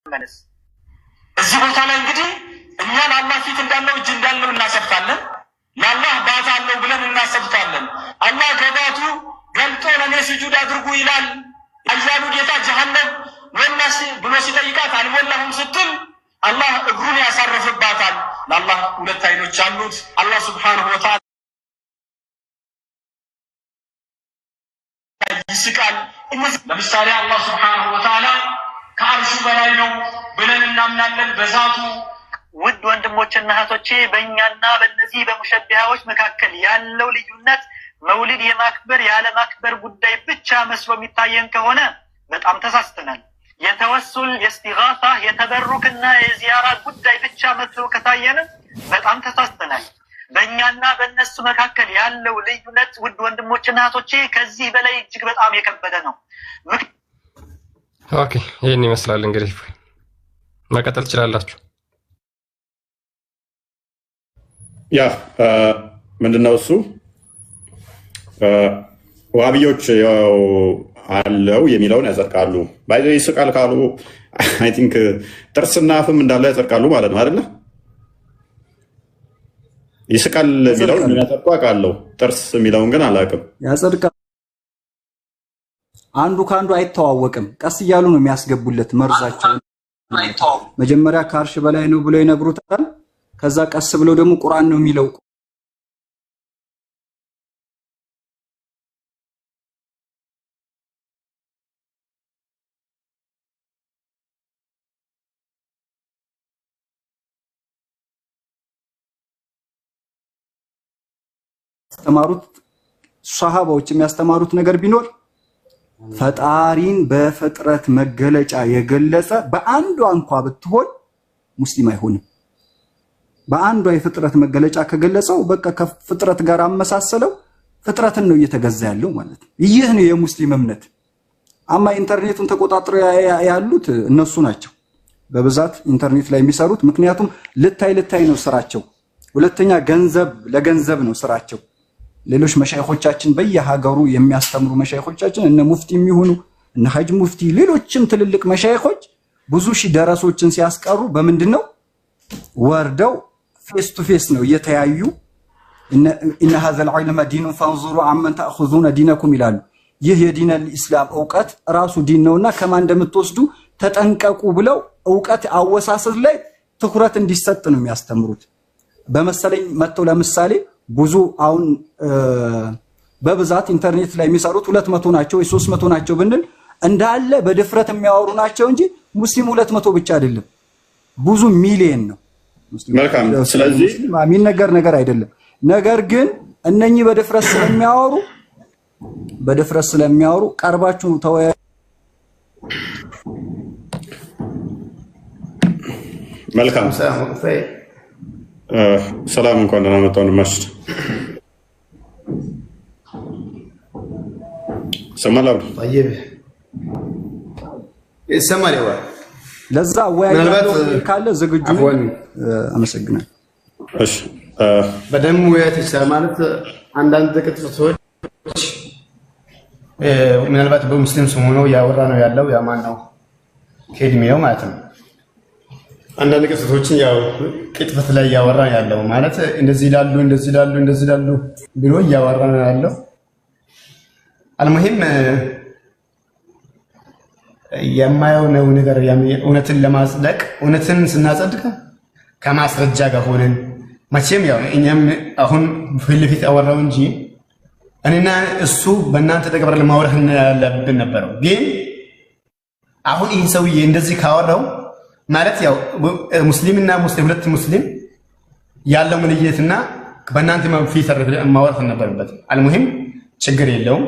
መለስ እዚህ ቦታ ላይ እንግዲህ እኛን አላህ ፊት እንዳለው እጅ እንዳለው እናሰብታለን። ለአላህ ባታ አለው ብለን እናሰብታለን። አላህ ገባቱ ገልጦ ለኔ ስጁድ አድርጉ ይላል አያሉ ጌታ ጀሃነም ወናስ ብሎ ሲጠይቃት አልሞላሁም ስትል አላህ እግሩን ያሳርፍባታል። ለአላህ ሁለት አይኖች አሉት። አላህ ሱብሓነሁ ወተዓላ ይስቃል። ለምሳሌ አላህ ሱብሓነሁ ወተዓላ ከአርሹ በላይ ነው ብለን እናምናለን በዛቱ። ውድ ወንድሞችና እህቶቼ በእኛና በእነዚህ በሙሸቢሃዎች መካከል ያለው ልዩነት መውሊድ የማክበር ያለ ማክበር ጉዳይ ብቻ መስሎ የሚታየን ከሆነ በጣም ተሳስተናል። የተወሱል የእስቲጋሳ የተበሩክና የዚያራ ጉዳይ ብቻ መስሎ ከታየንም በጣም ተሳስተናል። በእኛና በእነሱ መካከል ያለው ልዩነት ውድ ወንድሞችና እህቶቼ ከዚህ በላይ እጅግ በጣም የከበደ ነው። ኦኬ፣ ይሄን ይመስላል። እንግዲህ መቀጠል ትችላላችሁ። ያ ምንድነው እሱ ዋሃቢዮች ያው አለው የሚለውን ያጸድቃሉ። ባይዘው ይስቃል ካሉ አይ ቲንክ ጥርስና አፍም እንዳለ ያጸድቃሉ ማለት ነው አይደለ? ይስቃል የሚለውን የሚያጸድቁ አውቃለሁ። ጥርስ የሚለውን ግን አላውቅም። ያጸድቃል። አንዱ ከአንዱ አይተዋወቅም። ቀስ እያሉ ነው የሚያስገቡለት መርዛቸው። መጀመሪያ ከአርሽ በላይ ነው ብለው ይነግሩታል። ከዛ ቀስ ብለው ደግሞ ቁርአን ነው የሚለው ያስተማሩት ሷሃባዎች የሚያስተማሩት ነገር ቢኖር ፈጣሪን በፍጥረት መገለጫ የገለጸ በአንዷ እንኳ ብትሆን ሙስሊም አይሆንም። በአንዷ የፍጥረት መገለጫ ከገለጸው በቃ ከፍጥረት ጋር አመሳሰለው፣ ፍጥረትን ነው እየተገዛ ያለው ማለት ነው። ይህ ነው የሙስሊም እምነት። አማ ኢንተርኔቱን ተቆጣጥረው ያሉት እነሱ ናቸው በብዛት ኢንተርኔት ላይ የሚሰሩት። ምክንያቱም ልታይ ነው ስራቸው። ሁለተኛ ገንዘብ ለገንዘብ ነው ስራቸው። ሌሎች መሻይኾቻችን በየሀገሩ የሚያስተምሩ መሻይኾቻችን እነ ሙፍቲ የሚሆኑ እነ ሀጅ ሙፍቲ ሌሎችም ትልልቅ መሻይኾች ብዙ ሺህ ደረሶችን ሲያስቀሩ በምንድነው ወርደው ፌስ ቱ ፌስ ነው እየተያዩ እነ هذا العلم دين فانظروا عمن تاخذون دينكم ይላሉ። ይህ የዲን الاسلام ዕውቀት ራሱ ዲን ነውና ከማን እንደምትወስዱ ተጠንቀቁ ብለው ዕውቀት አወሳሰድ ላይ ትኩረት እንዲሰጥ ነው የሚያስተምሩት። በመሰለኝ መጥተው ለምሳሌ ብዙ አሁን በብዛት ኢንተርኔት ላይ የሚሰሩት 200 ናቸው ወይ 300 ናቸው ብንል እንዳለ በድፍረት የሚያወሩ ናቸው እንጂ ሙስሊም 200 ብቻ አይደለም፣ ብዙ ሚሊየን ነው። መልካም። ስለዚህ የሚነገር ነገር አይደለም። ነገር ግን እነኚህ በድፍረት ስለሚያወሩ ቀርባችሁ ተወያዩ። መልካም። ሰላም እንኳን ደህና መጣሁ። መስጂድ ሰማላ طيب ይሰማል ያው ለዛ ወያያለው ካለ ዝግጁ አመሰግናለሁ። እሺ በደም ወያት ይችላል ማለት አንዳንድ ጥቅሶች ምናልባት በሙስሊም ስም ሆነው ያወራ ነው ያለው ያማን ነው ከእድሜው ማለት ነው። አንዳንድ ቅጽቶችን ያው ቅጥፈት ላይ ያወራ ያለው ማለት እንደዚህ ይላሉ ብሎ ያወራ ነው ያለው። አልሙሂም የማየው ነው ነገር እውነትን ለማጽደቅ እውነትን ስናጸድቅ ከማስረጃ ጋር ሆነን መቼም ያው እኛም አሁን ፊት ለፊት አወራው እንጂ እኔና እሱ በእናንተ ተቀበረ ማውራት ያለብን ነበር። ግን አሁን ይሄ ሰውዬ እንደዚህ ካወራው ማለት ያው ሙስሊምና ሙስሊም ሁለት ሙስሊም ያለው ምንየትና በእናንተ ፊት ማውራት ነበርበት። አልሙሂም ችግር የለውም።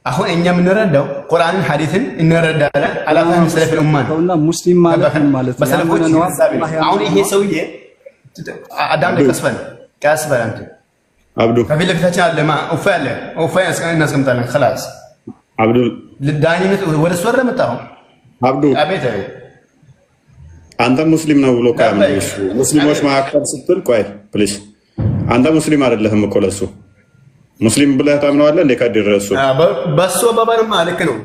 አሁን እኛ የምንረዳው ቁርአንን ሐዲስን እንረዳለን። አላፈን ሰለፍ ኡማን ተውና ሙስሊም ማለት በሰለፎች ነው። አሁን ይሄ ሰውዬ አዳም ከስፈን አንተ አብዱ ከፊት ለፊታችን አለ ኡፋ እናስቀምጣለን። خلاص አብዱ ለዳኝነት ወደ ሱወር መጣው። አብዱ አቤት አንተ ሙስሊም ነው ብሎ ካምነሽ ሙስሊሞች ማዕከል ስትል ቆይ ፕሊዝ አንተ ሙስሊም አይደለህም እኮ ለሱ ሙስሊም ብለህ ታምነዋለህ እንደ ካዲረሱ በሱ አባባልማ ልክ ነው።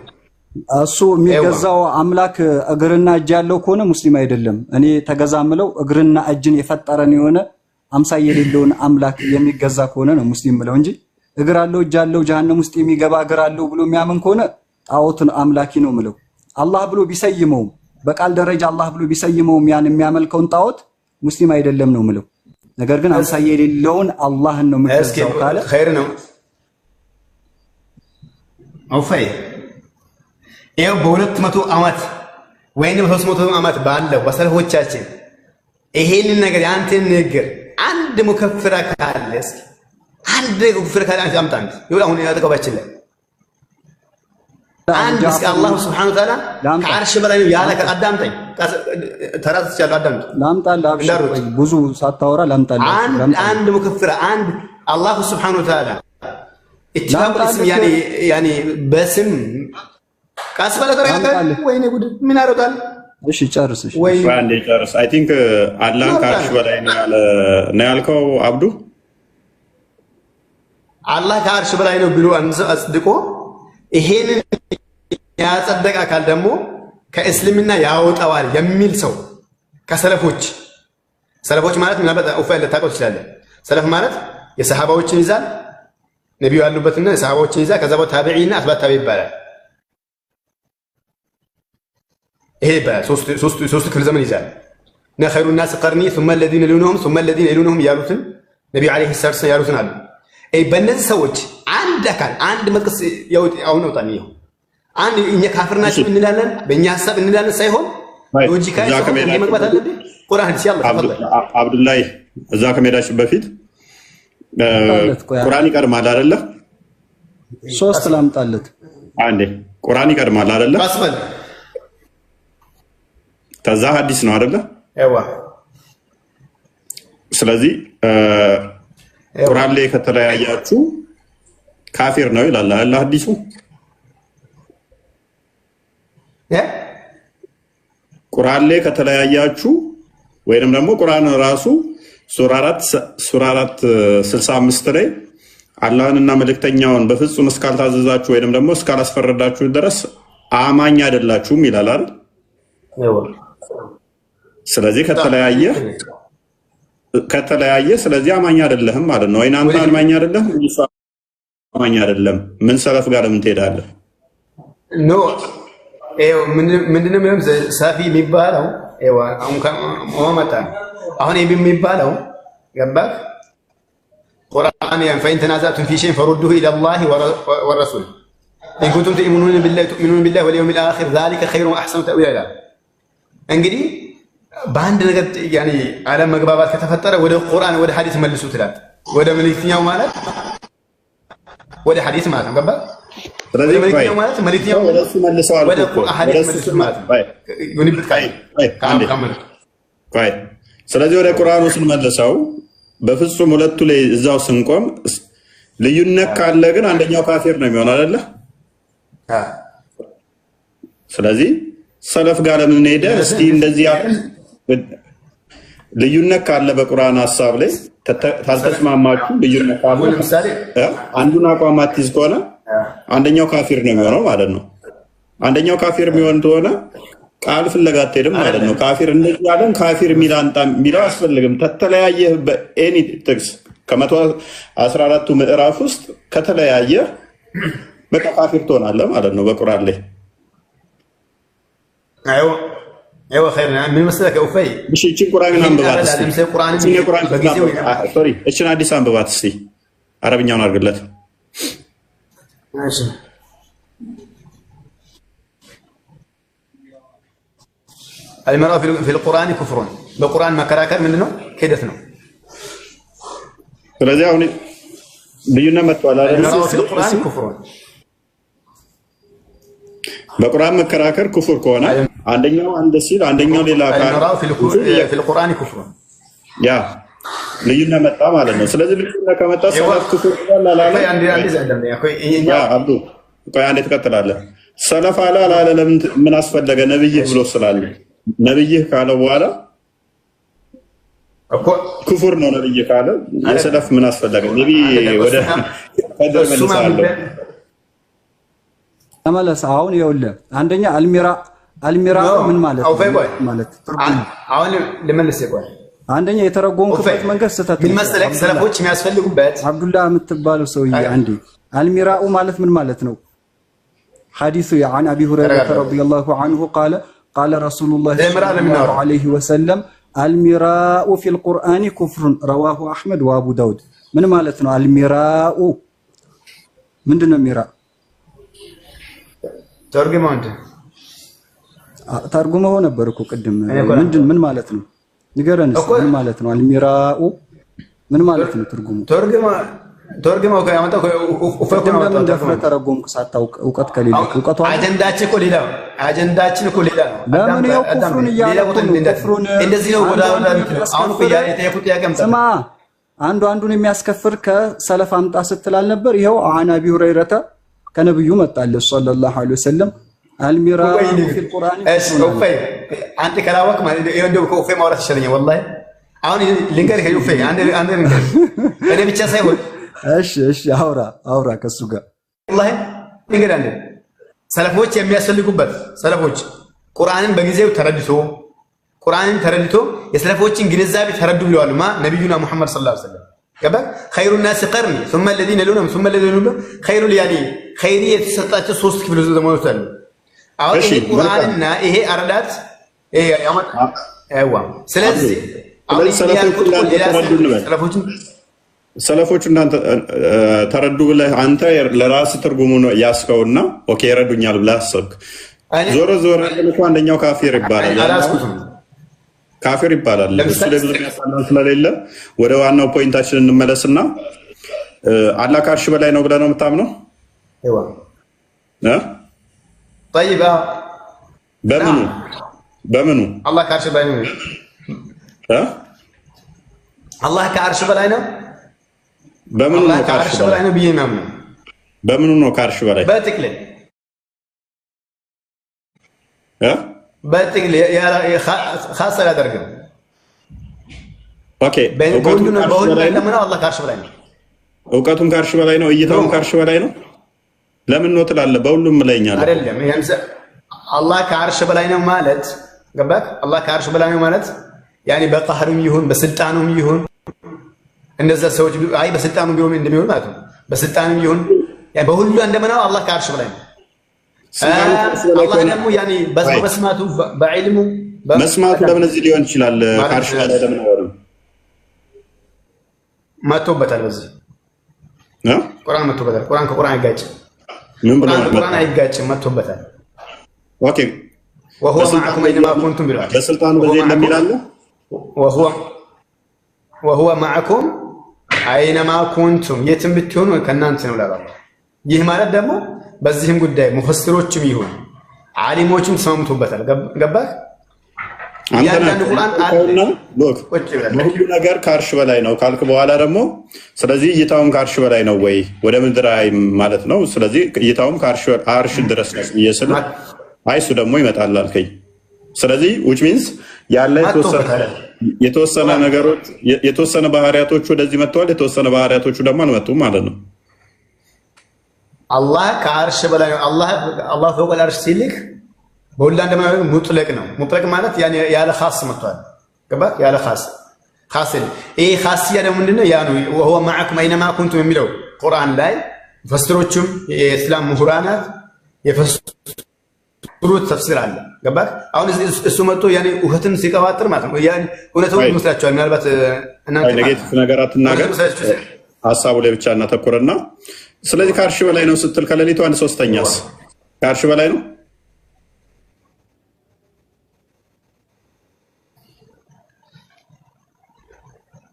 እሱ የሚገዛው አምላክ እግርና እጅ ያለው ከሆነ ሙስሊም አይደለም። እኔ ተገዛ ምለው እግርና እጅን የፈጠረን የሆነ አምሳያ የሌለውን አምላክ የሚገዛ ከሆነ ነው ሙስሊም ምለው እንጂ እግር አለው እጅ አለው ጀሃነም ውስጥ የሚገባ እግር አለው ብሎ የሚያምን ከሆነ ጣዖትን አምላኪ ነው ምለው። አላህ ብሎ ቢሰይመው በቃል ደረጃ አላህ ብሎ ቢሰይመው ያን የሚያመልከውን ጣዖት ሙስሊም አይደለም ነው ምለው። ነገር ግን አምሳያ የሌለውን አላህን ነው የሚገዛው ካለ ኸይር ነው። አውፋይ ይሄው በ200 ዓመት ወይንም 300 ዓመት ባለው በሰለፎቻችን ይሄንን ነገር ያንተን ነገር አንድ ሙከፍራ ካለ እስኪ አንድ ሙከፍራ ካለ አምጣንት ይሁን አሁን ያተቀባችን ላይ አንድ እስኪ አላህ Subhanahu Wa Ta'ala ከዓርሽ በላይ ያለ አዳምጠኝ ተራስ ያለው አዳምጥ ላምጣልህ አብሽር ብዙ ሳታወራ ላምጣልህ አንድ ሙከፍራ አንድ አላህ Subhanahu Wa Ta'ala ኢትባብ እስም ያኒ በስም ካስበለ ተረጋጋ ወይኔ ጉድ ምን አረጋል? እሺ ጨርስ። እሺ ወይ አንዴ ጨርስ። አይ ቲንክ አላህ ከዓርሽ በላይ ነው ያልከው አብዱ። አላህ ከዓርሽ በላይ ነው ብሎ አጽድቆ ይሄንን ያጸደቀ አካል ደግሞ ከእስልምና ያወጣዋል የሚል ሰው ሰለፎች ማለት ምናልባት ኡፋይ ልታውቀው ትችላለህ። ሰለፍ ማለት የሰሃባዎችን ይዛል ነብዩ ያሉበትና የሰሃባዎችን ይዛል ከዛ በኋላ ታቢዒና አትባዕ ታቢዒ ይባላል። ይሄ በሶስት ክፍለ ዘመን ይዛል እና ኸይሩ الناس قرني ثم الذين يلونهم ያሉትን ነብዩ አለይሂ ሰላም ያሉትን አሉ። በእነዚህ ሰዎች አንድ አካል አንድ መጥቀስ አሁን ነው ታንየው አንድ እኛ ካፍር ናቸው እንላለን በእኛ ሐሳብ እንላለን ሳይሆን ሎጂካሊ መግባት አለብን። ቁርአን ሲያልፍ አብዱላህ እዛ ከመሄዳችን በፊት ቁርአን ይቀድማል አይደለ? ሶስት ላምጣለት አንዴ ቁርአን ይቀድማል አይደለ? አስበል ከዛ ሐዲስ ነው አይደለ? አይዋ ስለዚህ ቁርአን ላይ ከተለያያችሁ ካፊር ነው ይላል አላህ ሐዲሱ። ቁርአን ላይ ከተለያያችሁ ወይንም ደግሞ ቁርአን ራሱ ሱራ 4:65 ላይ አላህንና መልእክተኛውን በፍጹም እስካልታዘዛችሁ ወይንም ደግሞ እስካላስፈረዳችሁ ድረስ አማኝ አይደላችሁም ይላል አይደል? ስለዚህ ከተለያየ ስለዚህ አማኝ አይደለህም ማለት ነው። አይናንተ አማኝ አይደለህም አማኝ አይደለም። ምን ሰለፍ ጋር ምን ትሄዳለህ? ኖ ምንድነው ምንም ሳፊ የሚባለው አሁን አሁን የሚባለው ገባህ? ቁርአን ፈኢን ተናዛዕቱም ፊ ሸይኢን ፈሩዱሁ ኢለላሂ ወረሱል ኢን ኩንቱም ተኡሚኑነ ቢላሂ ወልየውሚል አኺር ዛሊከ ኸይሩን ወአሕሰኑ ተእዊላ። እንግዲህ በአንድ ነገር ያኔ ዓለም መግባባት ከተፈጠረ ወደ ቁርአን ወደ ሐዲስ መልሱ ትላል። ወደ መልእክተኛው ማለት ወደ ሐዲስ ማለት ነው። ገባህ? ስለዚህ መልእክተኛው ማለት መልእክተኛው ወደ እሱ መልሰዋል ወደ ሐዲስ መልሱ ማለት ነው። ይሁንበት ካይ ስለዚህ ወደ ቁርአኑ ስንመልሰው በፍጹም ሁለቱ ላይ እዛው ስንቆም ልዩነት ካለ ግን አንደኛው ካፊር ነው የሚሆነው አይደለ? ስለዚህ ሰለፍ ጋር ለምን ሄደ? እስቲ እንደዚህ ልዩነት ካለ በቁርአን ሐሳብ ላይ ታልተስማማችሁ ልዩነት ካለ ለምሳሌ አንዱን አቋም አትይዝ ከሆነ አንደኛው ካፊር ነው የሚሆነው ማለት ነው። አንደኛው ካፊር የሚሆን ከሆነ ቃል ፍለጋ አትሄድም ማለት ነው። ካፊር እንደዚህ ያለን ካፊር ሚለው አያስፈልግም። ተተለያየ በኤኒ ጥቅስ ከ114ቱ ምዕራፍ ውስጥ ከተለያየ በቃ ካፊር ትሆናለህ ማለት ነው በቁርአን ላይ። ايوه خير من مسلك اوفي مش يجي قران አንብባት እስቲ ቁርአን ሶሪ እቺን አዲስ አንብባት እስቲ አረብኛውን አድርግለት። ماشي المرأة في القرآن كفر بالقرآن ما كراكر منه كيدت ነው። ስለዚህ አሁን ልዩነት መጥቷል አይደል? المرأة في القرآن كفر በቁርአን መከራከር ኩፍር ከሆነ አንደኛው አንድ ሲል አንደኛው ሌላ ካለ في القرآن كفر ያ ልዩነት መጣ ማለት ነው። ስለዚህ ልዩነት ከመጣ ሰለፍ ኩፍር ይላል አላለ ያ አብዱ ቆይ አንዴ ትቀጥላለህ። ሰለፍ አላለ ለምን ምን አስፈለገ? ነብይ ብሎ ስላለ ነብይ ካለ በኋላ ኩፍር ነው። ነብይ ካለ የሰለፍ ምን አስፈለገ? ነብይ ወደ ፈደር መልሳለሁ ተመለስ። አሁን ይኸውልህ አንደኛ አልሚራ ምን ማለት ማለት አሁን ልመልስ ይቆይ። አንደኛ የተረጎምኩበት መንገድ ስህተት ምን መሰለህ ሰለፎች የሚያስፈልጉበት አብዱላህ የምትባለው ሰውዬ አንዴ አልሚራኡ ማለት ምን ማለት ነው? ሐዲሱ عن ابي هريره رضي الله عنه قال رسول الله صلى الله عليه وسلم المراء في القرآن كفر رواه احمد وابو داود ምን ማለት ነው? አልሚራኡ ምንድነው? ሚራ ተርጉመው ነበር እኮ ቅድም። ምን ማለት ነው? ንገረን እስኪ ምን ማለት ነው? አልሚራኡ ምን ማለት ነው? ትርጉሙ ተርጉመው ከያመጣው ለምን ደፍረ ተረጎምኩ ሳታውቅ እውቀት ከሌለ እውቀቱ አጀንዳችን እኮ ሌላ ነው። ለምን ይኸው ኩፍሩን እያለቁ ነው? ኩፍሩን እንደዚህ ነው። አሁን ስማ አንዱን የሚያስከፍር ከሰለፍ አምጣ ስትላል ነበር። ይኸው አን አቢ ሁረይረተ ከነብዩ መጣለ ሰለላሁ ዐለይሂ ወሰለም አልሚራኡ ፊል ቁርአን አንተ ከላወቅ ማለት እንደው ከኡፌ ማውራት ይሻለኛል ወላሂ። አሁን ልንገርህ ኡፌ አንድ እኔ ብቻ ሳይሆን እሺ አውራ ከሱ ጋር ወላሂ ልንገርህ አንድ ሰለፎች የሚያስፈልጉበት ሰለፎች ቁርአንን በጊዜው ተረድቶ የሰለፎችን ግንዛቤ ተረዱ ብለዋል። ነብዩና ሙሐመድ ሰለላሁ ዐለይሂ ወሰለም ገባ خير الناس قرني ثم الذين يلونهم ثم الذين يلونهم خير يعني خير የተሰጣቸው ሶስት ክፍል ዘመኖች አሉ። አሁን ይሄ ቁርአንና ይሄ አረዳት ይሄ ያመጣ አይዋ ስለዚህ ሰለፎቹ እናንተ ተረዱ ብለህ አንተ ለራስህ ትርጉሙ ነው ያስከውና ኦኬ ይረዱኛል ብለህ አሰብክ። ዞሮ እኮ አንደኛው ካፊር ይባላል። እሱ ደግሞ የሚያሳናን ስለሌለ ወደ ዋናው ፖይንታችን እንመለስና አላህ ከአርሽ በላይ ነው ብለህ ነው የምታምነው? አይዋ طيب በምኑ አላህ ከአርሽ በላይ ነው? አላህ ከአርሽ በላይ ነው? በምኑ ነው ከአርሽ በላይ ነው ብዬ ማምነው? በምኑ ነው ከአርሽ በላይ? በጥቅል ኻስ አላደርግም። ኦኬ በሁሉም ለምነው አላህ ከአርሽ በላይ ነው። እውቀቱም ከአርሽ በላይ ነው። እይታውም ከአርሽ በላይ ነው። ለምን ነው ትላለህ? በሁሉም ላይኛል አይደለም። አላህ ከአርሽ በላይ ነው ማለት ገባክ? አላህ ከአርሽ በላይ ነው ማለት ያኔ በቃህሩም ይሁን በስልጣኑም ይሁን እንደዛ ሰዎች አይ በስልጣኑ ቢሆን እንደሚሆን ማለት ነው። በስልጣኑም ይሁን ያ በሁሉ እንደምናው አላህ ከአርሽ በላይ ነው። አላህ ደግሞ ያኔ በመስማቱ በዕልሙ መስማቱ ለምን እዚህ ሊሆን ይችላል? ከአርሽ በላይ ለምን አይሆንም? መጥቶበታል። በዚህ ቁርአን መጥቶበታል። ቁርአን ከቁርአን አይጋጭም። ምን ብሎ ቁርአን አይጋጭም? መጥቶበታል። ኦኬ وهو معكم اينما كنتم بالعدل በስልጣኑ በዚህ እንደሚላል وهو معكم اينما كنتم የትም ብትሆኑ ከናንተ ነው ላላ። ይህ ማለት ደግሞ በዚህም ጉዳይ ሙፈሲሮችም ይሁን ዓሊሞችም ተስማምቶበታል። ገባህ? ያንዳንዱ ቁርአን አለና ሎክ ሁሉ ነገር ከአርሽ በላይ ነው ካልክ በኋላ ደግሞ ስለዚህ እይታውም ከአርሽ በላይ ነው ወይ ወደ ምድር ማለት ነው። ስለዚህ እይታውም ከአርሽ ድረስ ነው ይየስል አይሱ ደግሞ ይመጣል አልከኝ። ስለዚህ which means ያለ የተወሰነ ነገሮች የተወሰነ ባህሪያቶቹ ወደዚህ መጥተዋል፣ የተወሰነ ባህሪያቶቹ ደግሞ አልመጡም ማለት ነው። አላህ ከአርሽ በላይ ነው። አላህ فوق العرش ሲልክ በሁሉ እንደማይሆን ሙጥለቅ ነው። ሙጥለቅ ማለት ያለ ኻስ መጥቷል። ገባህ? ያለ ኻስ ይሄ ኻስያ ደግሞ ምንድነው? ያ ነው وهو معكم اينما كنتم የሚለው ቁርአን ላይ ፈስሮቹም የእስላም ምሁራናት የፈስሩት ተፍሲር አለ። ገባህ? አሁን እሱ መጥቶ ያኔ ውህትን ሲቀባጥር ማለት ነው። ያኔ እውነታው ይመስላችኋል? ምናልባት እናንተ ኔጌቲቭ ነገር አትናገር፣ ሐሳቡ ላይ ብቻ እናተኩርና ስለዚህ ከአርሽ በላይ ነው ስትል ከሌሊቱ 1/3ኛስ ከአርሽ በላይ ነው?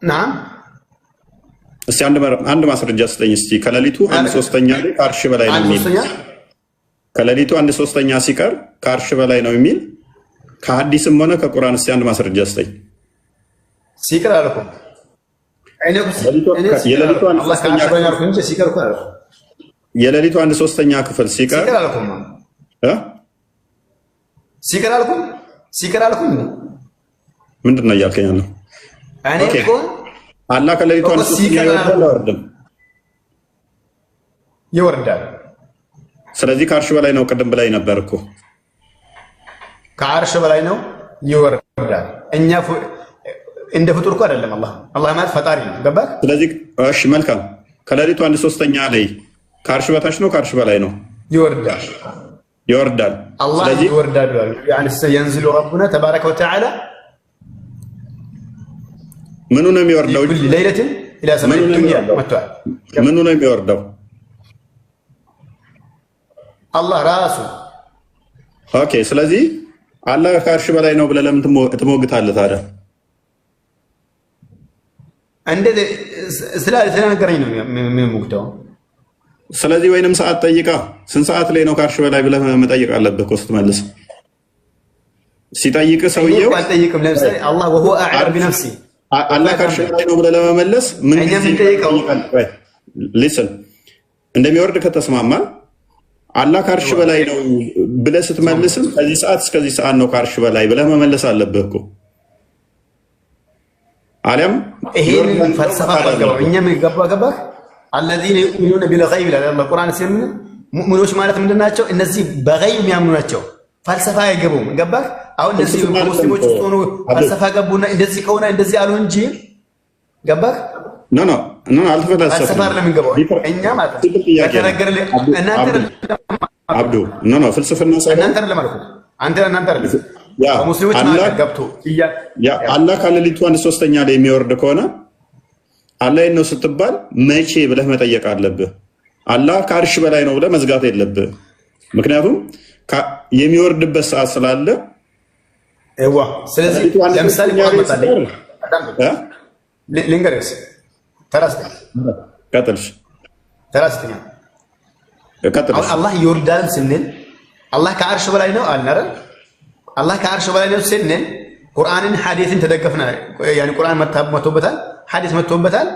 ናም እስቲ አንድ ማስረጃ ስጠኝ እስቲ። ከሌሊቱ 1/3ኛ ላይ ከአርሽ በላይ ነው የሚል ከሌሊቱ 1/3ኛ ሲቀር ከአርሽ በላይ ነው የሚል ከሐዲስም ሆነ ከቁርአን እስቲ አንድ ማስረጃ ስጠኝ። ሲቀር አልኩ የሌሊቱ 1/3ኛ ክፍል ሲቀር ምንድን ነው እያልከኝ ያለው? አላህ ከሌሊቱ 1/3ኛ ይወርዳል? ይወርዳል። ስለዚህ ከአርሽ በላይ ነው ቅድም ብላይ ነበር እኮ ከአርሽ በላይ ነው ይወርዳል። እኛ እንደ ፍጡር እኮ አይደለም። አላህ ማለት ፈጣሪ ነው። ገባህ? ስለዚህ እሺ መልካም። ከሌሊቱ 1/3 ላይ ከአርሽ በታች ነው ከአርሽ በላይ ነው? ይወርዳል። አላህ ይወርዳል። يعني ينزل ربنا تبارك وتعالى ምኑ ነው የሚወርደው? كل ليلة إلى سماء الدنيا متوال ምኑ ነው የሚወርደው? አላህ ራሱ። ኦኬ ስለዚህ አላህ ከአርሽ በላይ ነው ብለህ ለምን ትሞግታለህ ታዲያ? እንደዚህ ስለነገረኝ ነው የምሞግተው። ስለዚህ ወይንም ሰዓት ጠይቃ ስንት ሰዓት ላይ ነው ከአርሽ በላይ ብለህ መጠየቅ አለብህ እኮ ስትመልስ። ሲጠይቅ ሰውየው አልጠይቅም። ለምሳሌ አላህ وهو أعلم بنفسه አላህ ከአርሽ በላይ ነው ብለህ ለመመለስ ምን ጠይቀው ሊስን እንደሚወርድ ከተስማማን አላህ ከአርሽ በላይ ነው ብለህ ስትመልስም ከዚህ ሰዓት እስከዚህ ሰዓት ነው ከአርሽ በላይ ብለህ መመለስ አለብህ እኮ። አለም ይሄን ፈልሰፋ ባገባው እኛም ገባህ? الذين يؤمنون بالغيب ይላል አላህ ቁርአን ሲያምን ሙእሚኖች ማለት ምንድናቸው? እነዚህ በገይብ የሚያምኑ ናቸው። ፈልሰፋ አይገቡም። ገባህ? አሁን እነዚህ ሙስሊሞች ውስጥ ሆኖ ፈልሰፋ ገቡና እንደዚህ ከሆነ እንደዚህ አሉ እንጂ ገባህ? ኖ አልተፈለሰፈም። ፈልሰፋ ለምን ገባው? እኛ ማለት ተነገረልህ እናንተ አብዱ ኖ ፍልስፍና ሳይሆን እናንተ ለማለት እናንተ አይደለም ሙስሊሞች ማለት ገብቶ አላህ ከሌሊቱ 1/3 ላይ የሚወርድ ከሆነ አላህ ነው ስትባል መቼ ብለህ መጠየቅ አለብህ። አላህ ከአርሽ በላይ ነው ብለህ መዝጋት የለብህ። ምክንያቱም የሚወርድበት ሰዓት ስላለ ስለዚህ ለምሳሌ ልንገርህ አላህ ይወርዳል ስንል አላህ ከአርሽ በላይ ነው አልነረ አላህ ከአርሽ በላይ ነው ስንል ቁርአንን ሐዲስን ተደገፍና ያኒ ቁርአን መጥቶበታል ሐዲስ መጥቶበታል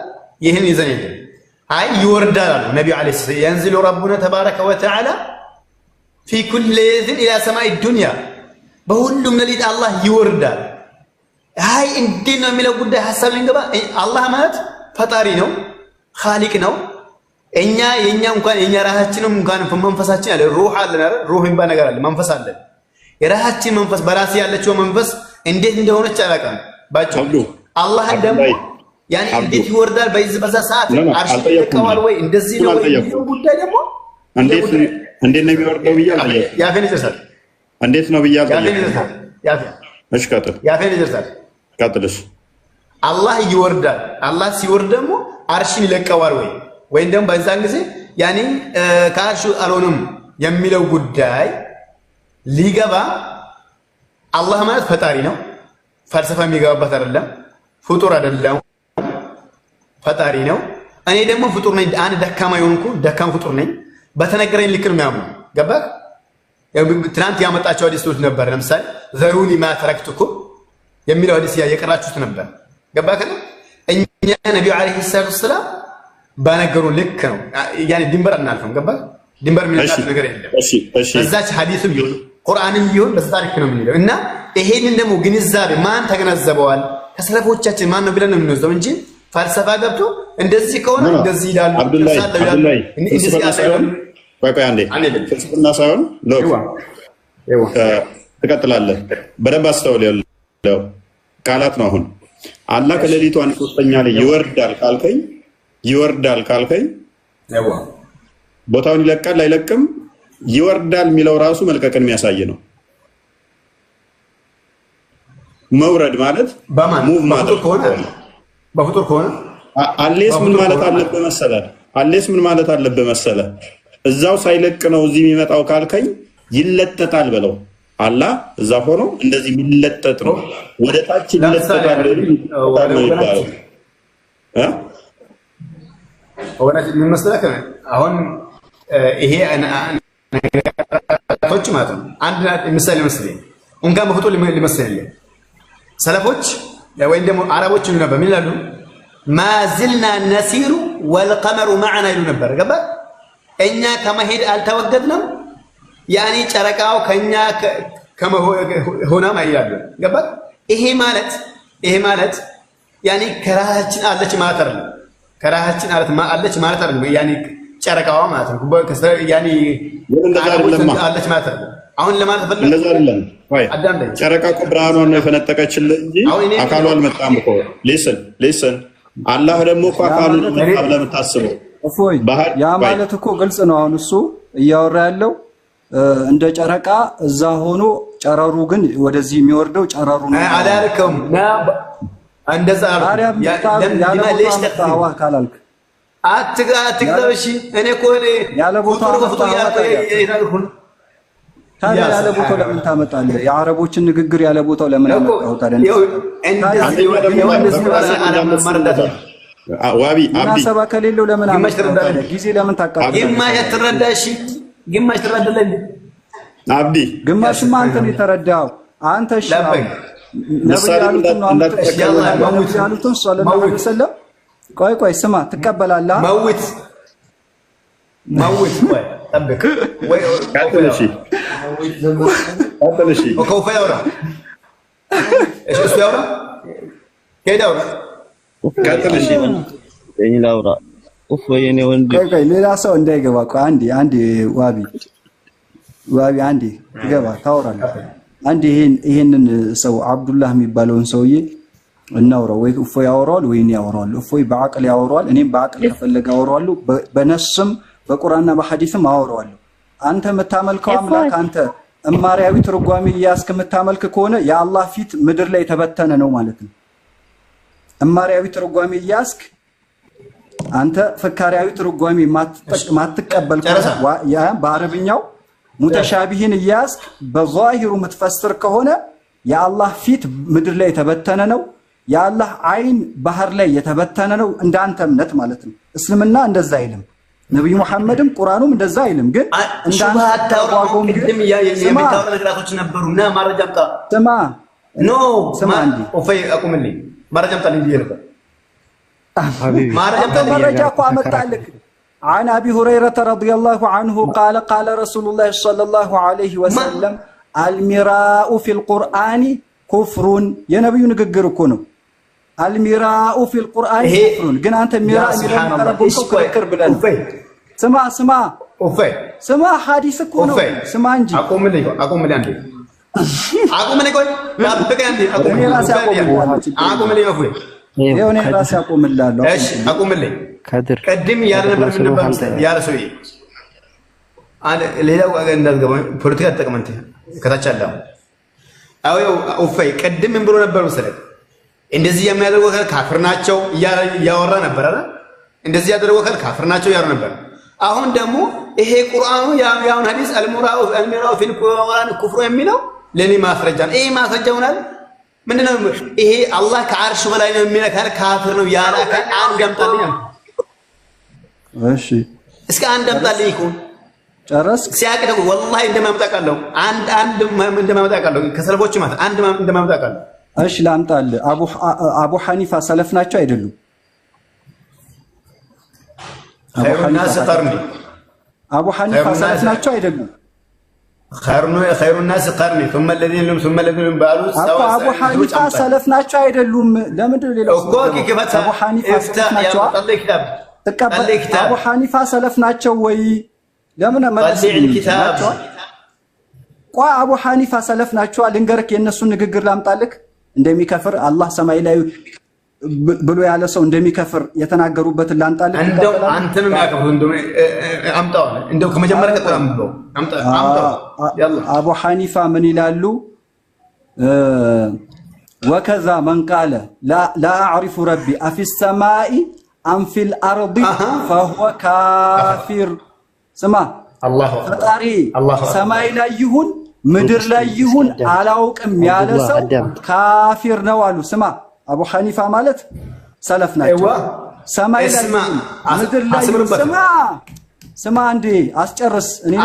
ይሄን ይዘን ይል አይ ይወርዳል አሉ ነብዩ አለይሂ ሰላም ينزل ربنا تبارك وتعالى في كل ليلة الى سماء الدنيا በሁሉም ሌሊት አላህ ይወርዳል። አይ እንዴት ነው የሚለው ጉዳይ ሐሳብ ልንገባ። አላህ ማለት ፈጣሪ ነው ኻሊቅ ነው። እኛ የኛ እንኳን የኛ ራሳችንም እንኳን መንፈሳችን አለ ሩህ አለን አይደል? ሩህ የሚባል ነገር አለ፣ መንፈስ አለ። የራሳችን መንፈስ በራሴ ያለችው መንፈስ እንዴት እንደሆነች አላውቅም። ባጭሩ አላህ ደግሞ ያኔ እንዴት ይወርዳል በዛ ሰዓት አርሽ ይቀዋል ወይ እንደዚህ ነው ወይ ጉዳይ ደግሞ እንዴት ነው የሚወርደው ብያለሁ። ያፈን ይደርሳል። እንዴት ነው ብያለሁ። ያፈን እሺ ቀጥል። ያፈን ይደርሳል። ቀጥልሽ። አላህ ይወርዳል። አላህ ሲወርድ ደግሞ አርሽን ይለቀዋል ወይም ደግሞ በዛን ጊዜ ያኔ ከአርሹ አልሆነም የሚለው ጉዳይ ሊገባ አላህ ማለት ፈጣሪ ነው። ፈልሰፋ የሚገባበት አይደለም። ፍጡር አይደለም፣ ፈጣሪ ነው። እኔ ደግሞ ፍጡር ነኝ። አንድ ደካማ የሆንኩ ደካማ ፍጡር ነኝ። በተነገረኝ ልክ ነው የሚያምኑ። ገባህ? ትናንት ያመጣቸው ሐዲሶች ነበር። ለምሳሌ ዘሩኒ ማ ተረክቱኩም የሚለው ሐዲስ የቀራችሁት ነበር። ገባህ? እኛ ነብዩ አለይሂ ሰላም ባነገሩ ልክ ነው። ያኔ ድንበር አናልፈም። ገባህ? ድንበር የሚነካት ነገር የለም። በዛች ሐዲስም ይሁን ቁርአንም ይሁን በዛ ልክ ነው የምንለው እና ይሄንን ደግሞ ግንዛቤ ማን ተገነዘበዋል? ከሰለፎቻችን ማን ነው ብለን ነው የምንወስደው እንጂ ፈልሰፋ ገብቶ እንደዚህ ከሆነ እንደዚህ ይላሉ። አብዱላይ ፍልስፍና ሳይሆን ትቀጥላለህ። በደንብ አስተውል። ያለው ቃላት ነው። አሁን አላህ ከሌሊቱ 1/3 ላይ ይወርዳል ካልከኝ ቦታውን ይለቃል አይለቅም? ይወርዳል የሚለው ራሱ መልቀቅን የሚያሳይ ነው። መውረድ ማለት ሙቭ ማለት በፍጡር ከሆነ አሌስ ምን ማለት አለብህ መሰለህ? እዛው ሳይለቅ ነው እዚህ የሚመጣው ካልከኝ ይለጠጣል በለው። አላህ እዛ ሆኖ እንደዚህ የሚለጠጥ ነው፣ ወደ ታች ይለጠጣል ይባላል። ምን መሰለህ አሁን ይሄ ነገራቶች ማለት ነው። አንድ ምሳሌ መስለኝ እንኳን በፍጡር ሊመስልልህ ሰለፎች ወይም ደግሞ አረቦች ይሉ ነበር። ምን ይላሉ? ማዝልና ነሲሩ ወልቀመሩ ማዕና ይሉ ነበር። ገባህ? እኛ ከመሄድ አልተወገድንም፣ ያኔ ጨረቃው ከኛ ሆናም ይላሉ። ገባህ? ይሄ ማለት ያኔ ከራሳችን አለች ማለት አይደለም። ከራሳችን አለች ማለት አይደለም። ያኔ ጨረቃዋ ማለት ነው። ያኔ አለች ማለት ነው። አሁን ለማለት ፈለግ እንደዛ አይደለም ወይ? ጨረቃ እኮ ብርሃኗን ነው የፈነጠቀችልህ እንጂ አካሉ አልመጣም እኮ። ሊስን አላህ ደግሞ እኮ አካሉን መጣ ብለህ የምታስበው እፎይ፣ ያ ማለት እኮ ግልጽ ነው። አሁን እሱ እያወራ ያለው እንደ ጨረቃ እዛ ሆኖ ጨረሩ ግን ወደዚህ የሚወርደው ጨረሩ ነው አላልከም? እንደዛ ካላልክ አትግዛሽ። እኔ እኮ ያለ ቦታው ታዲያ ያለ ቦታው ለምን ታመጣለህ? የአረቦችን ንግግር ያለ ቦታው ለምን አመጣው ታዲያ? ዋቢ አብዲ ሰባ ከሌለው ለምን አመጣው? ጊዜ ለምን ታቃጥላለህ? ግማሽ ትረዳለህ አብዲ። ግማሽማ አንተ ነው የተረዳው። አንተ እሺ ያሉትን ሰለላሁ ዐለይሂ ወሰለም ቆይ ስማ ትቀበላለህ? መውት ወይ ጠብቅ ወይ ካተለሺ ወከውፈ ያውራ እሱ ያውራ ከዳውራ ካተለሺ ላውራ ኡፍ ወይኔ ወንድ ቆይ ሌላ ሰው እንዳይገባ። ቆይ አንዴ ዋቢ አንዴ ትገባ ታወራለህ። አንዴ ይሄንን ሰው አብዱላህ የሚባለውን ሰውዬ እናውራው። ወይ እፎይ ያወራዋል ወይ እኔ ያወራዋለሁ። እፎይ በአቅል ያወራዋል፣ እኔም በአቅል ከፈለገ አወራዋለሁ። በነስም በቁርአንና በሐዲስም አወራዋለሁ። አንተ የምታመልከው አምላክ አንተ እማሪያዊ ትርጓሜ እያስክ የምታመልክ ከሆነ የአላህ ፊት ምድር ላይ ተበተነ ነው ማለት ነው። እማሪያዊ ትርጓሜ እያስክ አንተ ፍካሪያዊ ትርጓሜ ማትቀበል ከሆነ ያ በአረብኛው ሙተሻቢህን እያስክ በዛሂሩ የምትፈስር ከሆነ የአላህ ፊት ምድር ላይ የተበተነ ነው። የአላህ አይን ባህር ላይ የተበተነ ነው። እንዳንተ እምነት ማለት ነው። እስልምና እንደዛ አይልም። ነብዩ መሐመድም ቁርአኑም እንደዛ አይልም። ግን እንዳንተ ተቋቋም ግን የሚታወሩ ነገራቶች ነበሩና ማረጃ አምጣ። ስማ እንዴ ኦፈይ አቁምልኝ። ማረጃ አምጣልኝ ብዬ ነበር። ማረጃ እኮ አመጣልክ። عن أبي هريرة رضي الله عنه قال قال رسول الله صلى الله عليه وسلم المراء في القرآن كفر يا نبي نقدر كونه المراء في القرآن كفر قلنا أنت مراء كفر بلاد سمع حديث كونه سمع انجي أقوم لي عندي أقوم لي أفوي يوني راسي أقوم الله إيش أقوم لي قدم يا رب يا رسولي أنا ليه الناس قبل بروتيات تكمنتي كذا شلّام أو أوفي قدم من برو نبرو سرد እንደዚህ የሚያደርገው ካፍር ናቸው ያወራ ነበር አይደል? እንደዚህ ያደረገው ካፍር ናቸው ያወራ ነበር። አሁን ደግሞ ይሄ ቁርአኑ ያውን ሐዲስ አልሚራኡ ፊል ቁርአን ኩፍሩ የሚለው ለኔ ማስረጃ ነው። ይሄ ማስረጃ ሆናል። ምንድነው ይሄ? አላህ ከአርሽ በላይ ነው የሚነካል ካፍር ነው ያላ አንድ አምጣልኝ። እሺ እስከ አንድ አምጣልኝ እኮ ጨረስ ሲያቀደው ወላሂ እንደማምጣቃለሁ አንድ እንደማምጣቃለሁ ከሰለፎች ማለት አንድ እንደማምጣቃለሁ። እሺ ላምጣልህ። አቡ ሐኒፋ ሰለፍ ናቸው አይደሉም? አቡ ሐኒፋ ሰለፍ ናቸው አይደሉም? خير الناس قرني ثم الذين لهم بعدوا አቡ ሐኒፋ ሰለፍ ናቸው አይደሉም? ለምንድን ነው ሌላው አቡ ሐኒፋ ሰለፍ ናቸው? አቡ ሐኒፋ ሰለፍ ናቸው ወይ? ለምን መልስ ቆይ አቡ ሐኒፋ ሰለፍ ናቸው ልንገርክ። የነሱን ንግግር ላምጣልክ። እንደሚከፍር አላህ ሰማይ ላይ ብሎ ያለ ሰው እንደሚከፍር የተናገሩበትን ላምጣልክ። እንደው አንተንም ያከፍሩ አምጣው። እንደው ከመጀመሪያ ቀጥታ አምጣው። አቡ ሐኒፋ ምን ይላሉ? ወከዛ መን ቃለ ላ አዕሪፉ ረቢ አፊ ሰማኢ አም ፊል አርዲ ፈሁወ ካፊር። ስማ ፈጣሪ ሰማይ ላይ ይሁን ምድር ላይ ይሁን አላውቅም ያለ ሰው ካፊር ነው አሉ። ስማ አቡ ሐኒፋ ማለት ሰለፍ ናቸው። ሰማይ ላይ ምድር ላይ ስማ እንዴ አስጨርስ። እኔም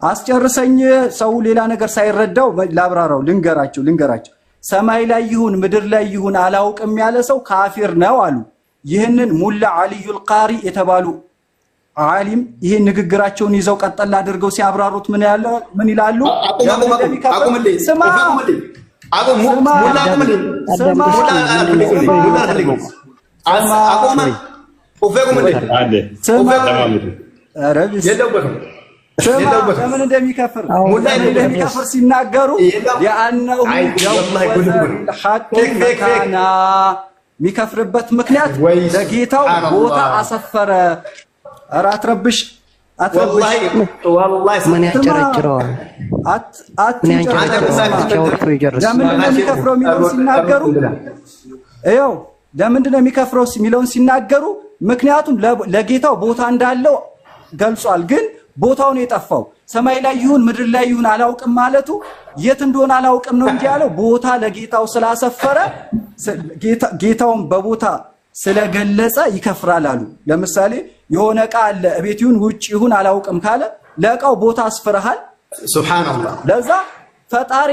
አስጨርሰኝ። ሰው ሌላ ነገር ሳይረዳው ላብራራው ልንገራቸው። ሰማይ ላይ ይሁን ምድር ላይ ይሁን አላውቅም ያለ ሰው ካፊር ነው አሉ። ይህንን ሙላ አልዩል ቃሪ የተባሉ ዓሊም ይሄን ንግግራቸውን ይዘው ቀጠል አድርገው ሲያብራሩት ምን ይላሉ? ኦፌኩም እንዴ አለ አረብስ የለውበትም ለምን እንደሚከፍር ሲናገሩ ያአነሁ ሐቅ መካና የሚከፍርበት ምክንያት ለጌታው ቦታ አሰፈረ። ኧረ አትረብሽ ወላሂ ምን ያጨረጭረዋል? ለምንድን ነው የሚከፍረው የሚለውን ሲናገሩ ይኸው ለምንድን ነው የሚከፍረው የሚለውን ሲናገሩ ምክንያቱም ለጌታው ቦታ እንዳለው ገልጿል። ግን ቦታውን የጠፋው ሰማይ ላይ ይሁን ምድር ላይ ይሁን አላውቅም ማለቱ የት እንደሆነ አላውቅም ነው እንጂ ያለው ቦታ ለጌታው ስላሰፈረ ጌታውን በቦታ ስለገለጸ ይከፍራል አሉ። ለምሳሌ የሆነ ዕቃ አለ እቤት ይሁን ውጭ ይሁን አላውቅም ካለ ለዕቃው ቦታ አስፈራሃል። ሱብሃንአላህ ለዛ ፈጣሪ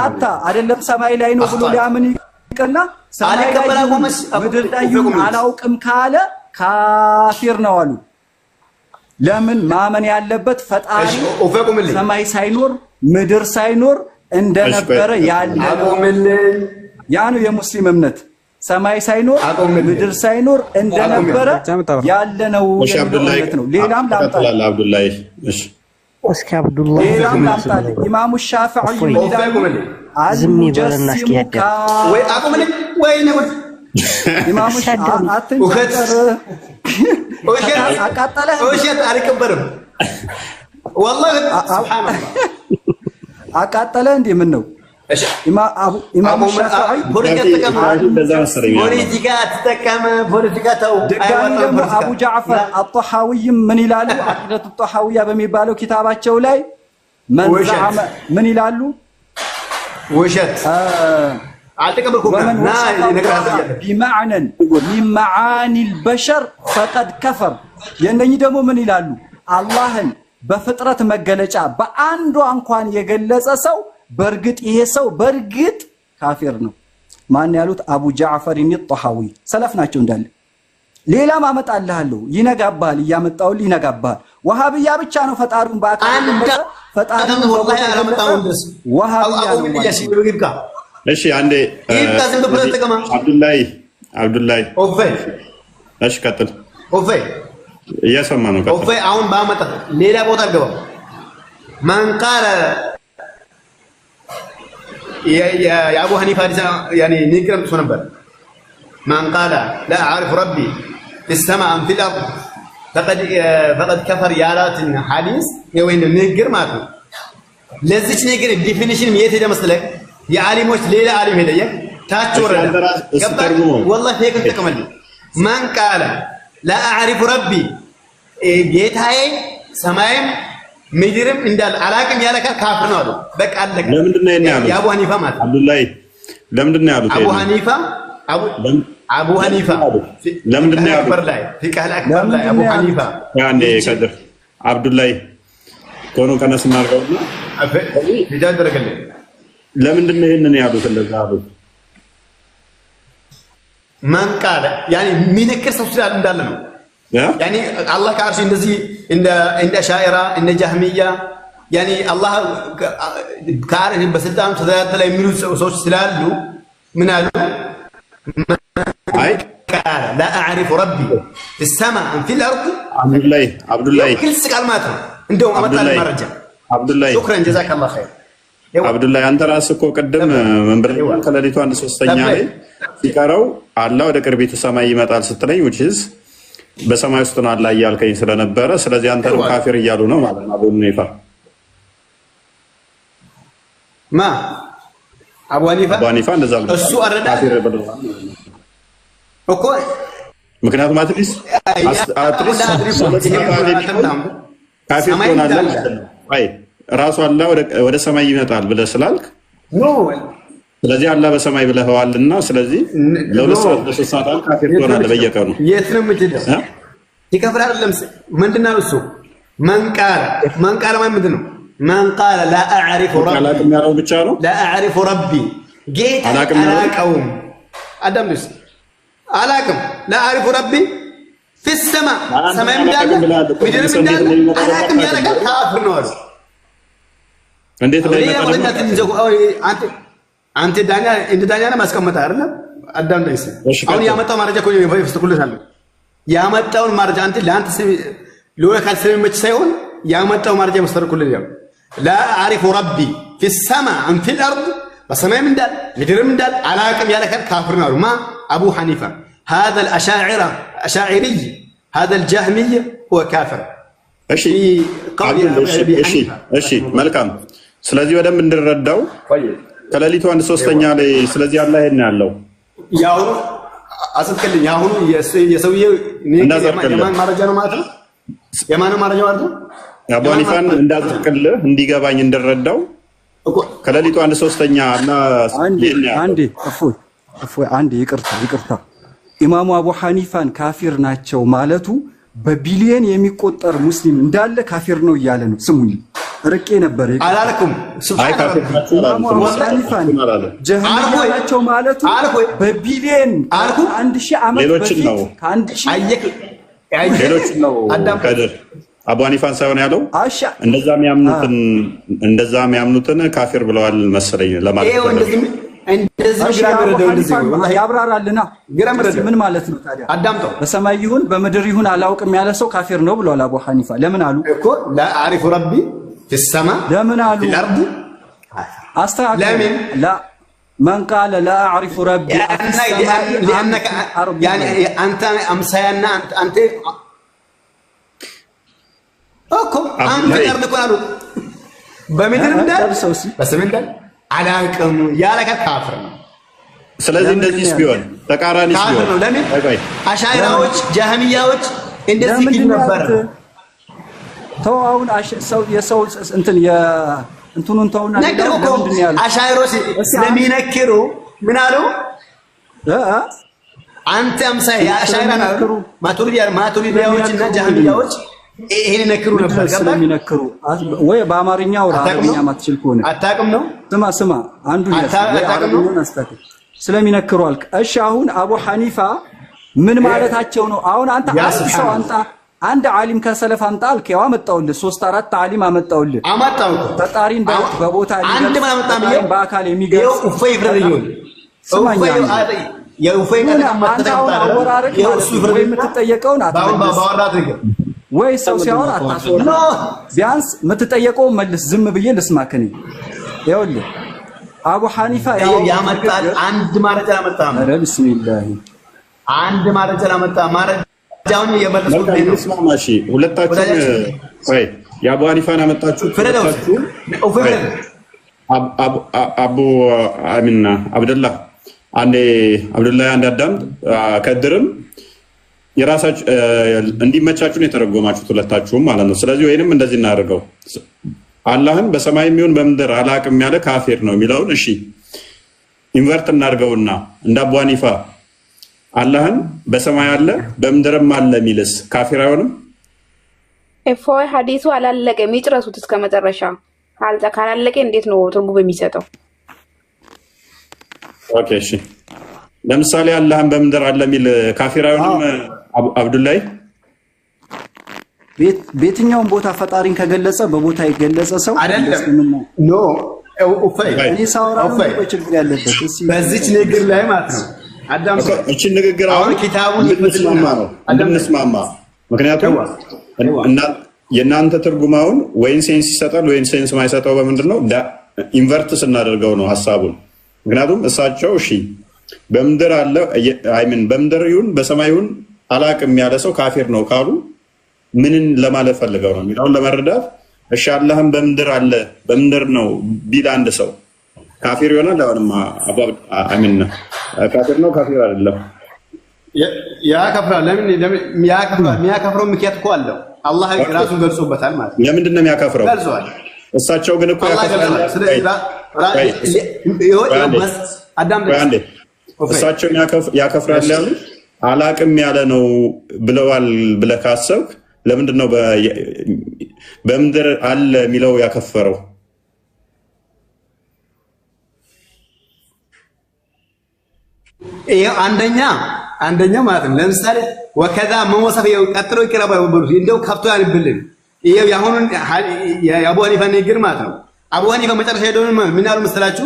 አታ አይደለም ሰማይ ላይ ነው ብሎ ሊያምን ይቀና ሰማይ ላይ ምድር ላይ ይሁን አላውቅም ካለ ካፊር ነው አሉ። ለምን ማመን ያለበት ፈጣሪ ሰማይ ሳይኖር ምድር ሳይኖር እንደነበረ ያለ ያ ነው የሙስሊም እምነት። ሰማይ ሳይኖር ምድር ሳይኖር እንደነበረ ያለ ነው ማለት ነው። ሌላም ላምጣልህ አብዱላህ እሺ እስኪ አብዱላህ ሌላም ላምጣልህ ኢማሙ ሻፊዒ ይላሉ ዝም ይበልና እስኪ ያደ ወይ አቁምልኝ ወይ ነው ኢማሙ አትንጨር አቃጠለህ ወሸት አልቀበርም والله ሱብሃንአላህ አቃጠለህ እንዴ ምን ነው ኢማሙ ሻፊዒ ፖለቲካ ተጠቀመ ፖለቲካ ተው ደጋሚ ደግሞ አቡ ጃዕፈር አጣሐዊ ምን ይላሉ አቂደቱ ጣሐዊያ በሚባለው ኪታባቸው ላይ መንዛመ ምን ይላሉ ወሸት አልተቀበልኩም ና ይነግራል بمعنى من معاني البشر فقد كفر የነኚህ ደግሞ ምን ይላሉ አላህን በፍጥረት መገለጫ በአንዱ እንኳን የገለጸ ሰው በርግጥ ይሄ ሰው በርግጥ ካፊር ነው። ማን ያሉት አቡ ጃዕፈር الطحاዊ ሰለፍ ናቸው እንዳለ። ሌላም አመጣልሃለሁ ይነጋባል እያመጣውልህ ይነጋባል። ወሃብያ ብቻ ነው ፈጣሪውን በአካል ፈጣሪውን ወላሂ አላመጣውም ደስ ወሃብያ ነው። እሺ አንዴ አብዱላህ ኦፌ እሺ ቀጥል ኦፌ እየሰማ ነው ቀጥል ኦፌ አሁን ባመጣ ሌላ ቦታ አልገባም ማን ቃለ የአቡ ሐኒፋ يعني ንግረም እሱ ነበር ማን ቃለ لا اعرف ربي في السماء في الارض فقد كفر ያላትን ሐዲስ ወይ ንግር ማለት ነው። ለዚች ነገር ዲፊኒሽን የት ሄደ መስለክ የዓሊሞች ሌላ ዓሊም ሄደ ታች ወረደ ገባህ والله ፌክ ተቀመል ማን ቃለ لا اعرف ربي ጌታዬ ሰማይም ምድርም እንዳል አላቅም ያለ ካፍር ነው አሉ። በቃ አለቀ። ለምንድን ነው ያሉት የአቡ ሐኒፋ ማለት አብዱላህ ለምንድን ነው ያሉት አቡ ሐኒፋ ለምንድን ነው ያሉት ላይ ፍቅህ አክበር ላይ አቡ ሐኒፋ ያንዴ ከድር አብዱላህ ኮኖ ከነስ እናርገውና ይዳደረከለ ለምንድን ነው ይሄንን ያሉት እንደዛ አሉት? ማን ቃለ ያኒ ሚነክር ሰው ስላል እንዳለ ነው يعني الله كعرش እንደዚህ እንደ ሻኢራ እንደ ጃህሚያ يعني الله كعرش በስልጣን ተዳደለ የሚሉ ሰዎች ስላሉ ምን አሉ አይ ቃለ لا اعرف ربي في السماء في الارض አብዱላህ كل ቃል ማለት ነው እንደው አመጣለ መረጃ አብዱላህ شكرا جزاك الله خير አብዱላህ አንተ ራስህ እኮ ቅድም መንበር ከሌሊቱ 1/3 ላይ ሲቀረው አላህ ወደ ቅርቢቱ ሰማይ ይመጣል ስትለኝ which is በሰማይ ውስጥ ነው አላህ ያልከኝ ስለነበረ ስለዚህ አንተ ካፊር እያሉ ነው ማለት ነው። አቡ ሐኒፋ እንደዛ ነው እሱ አረዳ ካፊር ብለዋል እኮ ምክንያቱም አትሊስ ካፊር ሆናለህ ማለት ነው። አይ ራሱ አላህ ወደ ሰማይ ይመጣል ብለህ ስላልክ ስለዚህ አላህ በሰማይ ብለህዋልና ስለዚህ ለሁለት ሰዓት ለሶስት ሰዓት ካፊር ሆናለህ በየቀኑ የት ነው የምትሄደው? ይከፍል አይደለም ምንድነው እሱ ማን ቃለ ማለት ምንድነው? ማን ቃለ لا اعرف ربي አላቅም ያለው ብቻ ነው لا اعرف ربي ጌታ አላቀውም አዳምስ አላቅም لا اعرف ربي في السماء ሰማይ እንዳለ ምድር እንዳለ አላቅም ያለ ካፊር ነው አሉ። እንዴት ላይ አንተ ዳኛ ነው ማስቀመጥ አይደለም አዳም ላይ አሁን ያመጣው ማረጃ ኮኝ ይፈስተኩልሻል ያመጣውን ማርጃ አንተ ለአንተ ለወካል ስለሚመች ሳይሆን ያመጣው ማርጃ መስተርኩልኝ ያው لا أعرف ربي في السماء أم في الأرض بسماء من دال مدرم من دال علاقم يالك كافر نار ما أبو حنيفة هذا الأشاعري هذا الجهمي هو كافر እሺ መልካም ስለዚህ ወደም እንድረዳው ከሌሊቱ 1/3 ላይ ስለዚህ አላህ ይሄን ያለው ያው አስከልኝ ያሁኑ የሰውዬው የማን ማረጃ ነው ማለት ነው የማን ማረጃ ማለት ነው አቡ ሐኒፋን እንዳዝቅልህ እንዲገባኝ እንድረዳው ከሌሊቱ 1/3 እና አንዴ ይቅርታ ኢማሙ አቡ ሐኒፋን ካፊር ናቸው ማለቱ በቢሊየን የሚቆጠር ሙስሊም እንዳለ ካፊር ነው እያለ ነው። ስሙኝ ርቄ ነበር አላልኩም። ኢማሙ አቡ ሐኒፋን ጀሃነም ናቸው ማለቱ በቢሊየን 1000 ዓመት በፊት ሌሎች ነው ከድር አቡ ሐኒፋን ሳይሆን ያለው እንደዛ የሚያምኑትን ካፊር ብለዋል መሰለኝ ለማለት ነው። እንደዚህ ያብራራልና ምን ማለት ነው ታዲያ? አዳምጠው በሰማይ ይሁን በምድር ይሁን አላውቅም ያለ ሰው ካፊር ነው ብለዋል አቡ ሐኒፋ። ለምን አሉ እኮ لا اعرف ربي في السماء ለምን አሉ في الارض ለምን لا من قال لا اعرف ربي لانك يعني انت امساينا انت እኮ አንተ ያርድ ቆላሉ በምድር እንዳል በሰማይ እንዳል አላውቅም ያለከ ካፍር ነው። ስለዚህ እንደዚህ ቢሆን ተቃራኒስ ቢሆን ለምን አሻይራዎች ጀሃሚያዎች እንደዚህ ይል ነበር። ተዋውን ሰው የሰው እንትን የእንቱን ተውና ለምንድን ያሉ አሻይሮች ስለሚነክሩ ምን አሉ? አንተ አምሳይ አሻይራ ነው ማቱሪዲያዎችና ጀሃሚያዎች ይሄን ነክሩ ነበር ስለሚነክሩ ወይ በአማርኛ ወራ አረብኛ ማትችል ከሆነ አታውቅም ነው። ስማ አንዱ የአረብኛውን አስተካክል ስለሚነክሩ አልክ። እሺ አሁን አቡ ሐኒፋ ምን ማለታቸው ነው? አሁን አንተ አንድ ዓሊም ከሰለፍ አምጣ አልክ። ያው አመጣውልህ 3-4 ዓሊም አመጣውልህ ተጣሪን በቦታ አንድ ምን አመጣም በአካል የሚገልጽ ኡፈይ ይፍረድኝ ስማኛ የኡፈይ ወይ የምትጠየቀውን ወይ ሰው ሲያወራ አታስወራ። ቢያንስ የምትጠየቀው መልስ። ዝም ብዬ ልስማከኝ። ይኸውልህ አቡ ሐኒፋ ያመጣል አንድ ማረጃ አመጣም። ኧረ ቢስሚላህ አንድ ማረጃ አመጣም። ማረጃውን የመለሱት ነው። ሁለታችሁ ወይ የአቡ ሐኒፋን አመጣችሁ ሁለታችሁ አቡ አሚና አብደላህ አብዱላህ አንድ አዳም ከድርም የራሳችሁ እንዲመቻችሁ ነው የተረጎማችሁት ሁለታችሁም ማለት ነው። ስለዚህ ወይንም እንደዚህ እናደርገው አላህን በሰማይ የሚሆን በምድር አላቅም ያለ ካፊር ነው የሚለውን እሺ ኢንቨርት እናድርገውና እንደ አቡ ሐኒፋ አላህን በሰማይ አለ በምድርም አለ የሚልስ ካፊር አይሆንም? እፎይ ሐዲሱ አላለቀም። ይጨርሱት እስከ መጨረሻ። ካላለቀ እንዴት ነው ትርጉም የሚሰጠው? ኦኬ እሺ ለምሳሌ አላህን በምድር አለ የሚል ካፊር አይሆንም? አብዱላይ በየትኛውም ቦታ ፈጣሪን ከገለጸ በቦታ የገለጸ ሰው አይደለም። ኖ ኡፈይ እኔ ሳወራ ነው ችግር ያለበት በዚች ንግግር ላይ ማለት ነው። አዳም እቺ ንግግር አሁን ኪታቡን እንድንስማማ ምክንያቱም የእናንተ ትርጉማውን ወይን ሴንስ ይሰጣል ወይን ሴንስ ማይሰጠው በምንድነው ኢንቨርት ስናደርገው ነው ሐሳቡን። ምክንያቱም እሳቸው እሺ በምድር አለ አይምን በምድር ይሁን በሰማይ ይሁን አላቅም ያለ ሰው ካፊር ነው ካሉ ምንን ለማለት ፈልገው ነው የሚለውን ለመረዳት እሺ አላህም በምድር አለ በምድር ነው ቢል አንድ ሰው ካፊር ይሆናል? አሁንማ አይምን ካፊር ነው ካፊር አይደለም? ያከፍራል። ለምን ያከፍራል? የሚያከፍረው ምክንያት እኮ አለው። አላህ ራሱን ገልጾበታል ማለት ነው። ለምንድን ነው የሚያከፍረው? ገልጿል። እሳቸው ግን እኮ ያከፍራል። እሳቸው ያከፍራል ያሉት አላቅም ያለ ነው ብለዋል ብለህ ካሰብክ ለምንድን ነው በምድር አለ የሚለው ያከፈረው? ይሄ አንደኛ ማለት ነው። ለምሳሌ ወከዛ መወሰፍ ቀጥሎ ይቀርባል ወበሩ እንደው ከፍቶ ያልብልን ይሄ ያሁኑን የአቡ ሐኒፋ ንግግር ማለት ነው። አቡ ሐኒፋ መጨረሻ ሄደው ምን ያሉ መሰላችሁ?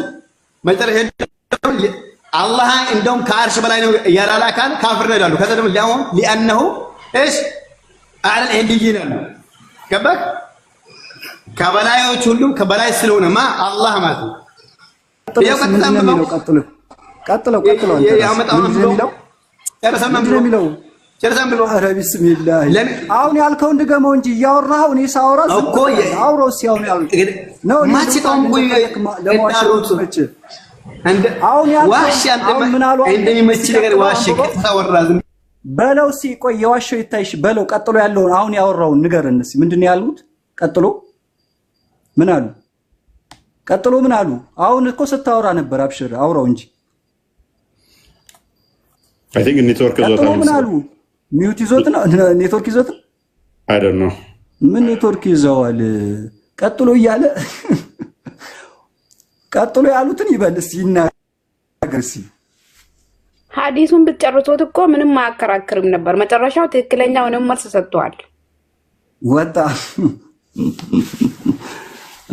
መጨረሻ ሄደው አላህ እንደውም ከአርሽ በላይ ነው ያላላ አካል ካፍር ነው ይላሉ። ከዛ ደግሞ ሊአነሁ እሺ አረን እንዲጂና ገባክ ከበላዮች ሁሉ ከበላይ ስለሆነማ አላህ ማለት ነው ቀጥለው ያመጣው ነው ጨርሰናል ብሎ ኧረ ቢስሚላህ አሁን ያልከውን ድገመው እንጂ እያወራኸው እኔ ሳወራ እኮ አውራው ሲያውን ነው ማቺታውን ቆይ ለማሽሩት እንደ አሁን ያልከው ምን አሉ እንደሚመች ነገር ዋሽ ከተወራ በለው ቆይ የዋሸው ይታይሽ በለው ቀጥሎ ያለውን አሁን ያወራውን ንገረን እስኪ ምንድነው ያሉት ቀጥሎ ምን አሉ አሁን እኮ ስታወራ ነበር አብሽር አውራው እንጂ I think ኔትወርክ ይዞታል ምን አሉ ሚውት ይዞት ነው ኔትወርክ ይዞት I don't know ምን ኔትወርክ ይዘዋል ቀጥሎ እያለ ቀጥሎ ያሉትን ይበልስ ይናገርሲ ሐዲሱን ብትጨርሱት እኮ ምንም ማከራከርም ነበር መጨረሻው ትክክለኛውን መልስ ሰጥቷል ወጣ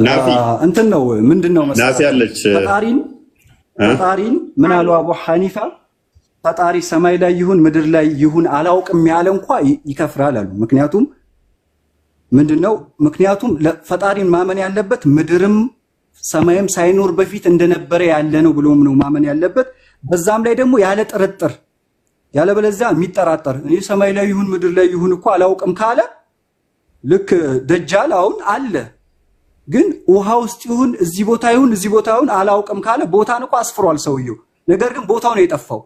ናፊ እንትን ነው ምንድነው መሰለህ ናፊ ያለች ፈጣሪን ምን አሉ አቡ ሐኒፋ ፈጣሪ ሰማይ ላይ ይሁን ምድር ላይ ይሁን አላውቅም ያለ እንኳን ይከፍራል አሉ ምክንያቱም ፈጣሪን ማመን ያለበት ምድርም ሰማይም ሳይኖር በፊት እንደነበረ ያለ ነው ብሎ ነው ማመን ያለበት በዛም ላይ ደግሞ ያለ ጥርጥር ያለ በለዚያ የሚጠራጠር እኔ ሰማይ ላይ ይሁን ምድር ላይ ይሁን እኮ አላውቅም ካለ ልክ ደጃል አሁን አለ ግን ውሃ ውስጥ ይሁን እዚህ ቦታ ይሁን አላውቅም ካለ ቦታን እኮ አስፍሯል ሰውየው ነገር ግን ቦታው ነው የጠፋው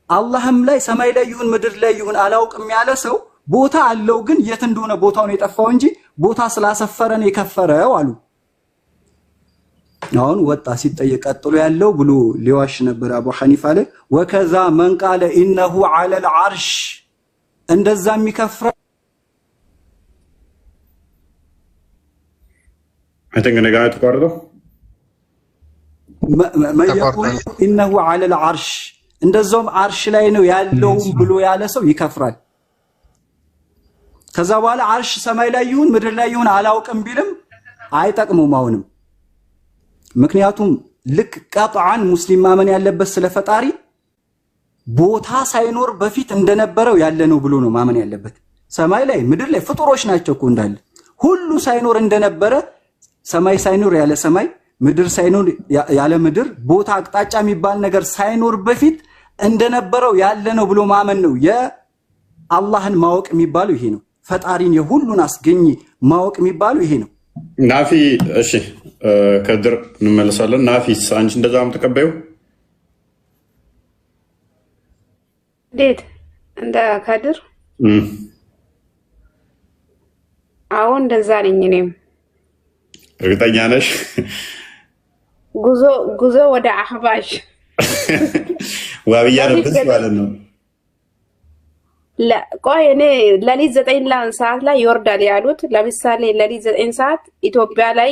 አላህም ላይ ሰማይ ላይ ይሁን ምድር ላይ ይሁን አላውቅም ያለ ሰው ቦታ አለው ግን የት እንደሆነ ቦታው ነው የጠፋው እንጂ ቦታ ስላሰፈረን የከፈረው አሉ አሁን ወጣ ሲጠየቅ ቀጥሎ ያለው ብሎ ሊዋሽ ነበር አቡ ሐኒፋ ላይ ወከዛ መን ቃለ ኢነሁ ዐለ العرش እንደዛ የሚከፍረ አተንገ ጋር ተቋርጦ ኢነሁ ዐለ العرش እንደዛም አርሽ ላይ ነው ያለው ብሎ ያለ ሰው ይከፍራል ከዛ በኋላ አርሽ ሰማይ ላይ ይሁን ምድር ላይ ይሁን አላውቅም ቢልም አይጠቅሙም አሁንም ምክንያቱም ልክ ቀጥዓን ሙስሊም ማመን ያለበት ስለፈጣሪ ቦታ ሳይኖር በፊት እንደነበረው ያለ ነው ብሎ ነው ማመን ያለበት ሰማይ ላይ ምድር ላይ ፍጡሮች ናቸው እኮ እንዳለ ሁሉ ሳይኖር እንደነበረ ሰማይ ሳይኖር ያለ ሰማይ ምድር ሳይኖር ያለ ምድር ቦታ አቅጣጫ የሚባል ነገር ሳይኖር በፊት እንደነበረው ያለ ነው ብሎ ማመን ነው የአላህን ማወቅ የሚባለው ይሄ ነው ፈጣሪን የሁሉን አስገኝ ማወቅ የሚባለው ይሄ ነው ናፊ እሺ ከድር እንመለሳለን ናፊስ አንቺ እንደዛም ተቀበዩ ዴት እንደ ከድር አሁን እንደዛ ነኝ እኔም እርግጠኛ ነሽ ጉዞ ወደ አህባሽ ዋብያ ነብስ ማለት ነው ቆይ እኔ ለሊት 9 ሰዓት ላይ ይወርዳል ያሉት ለምሳሌ ለሊት 9 ሰዓት ኢትዮጵያ ላይ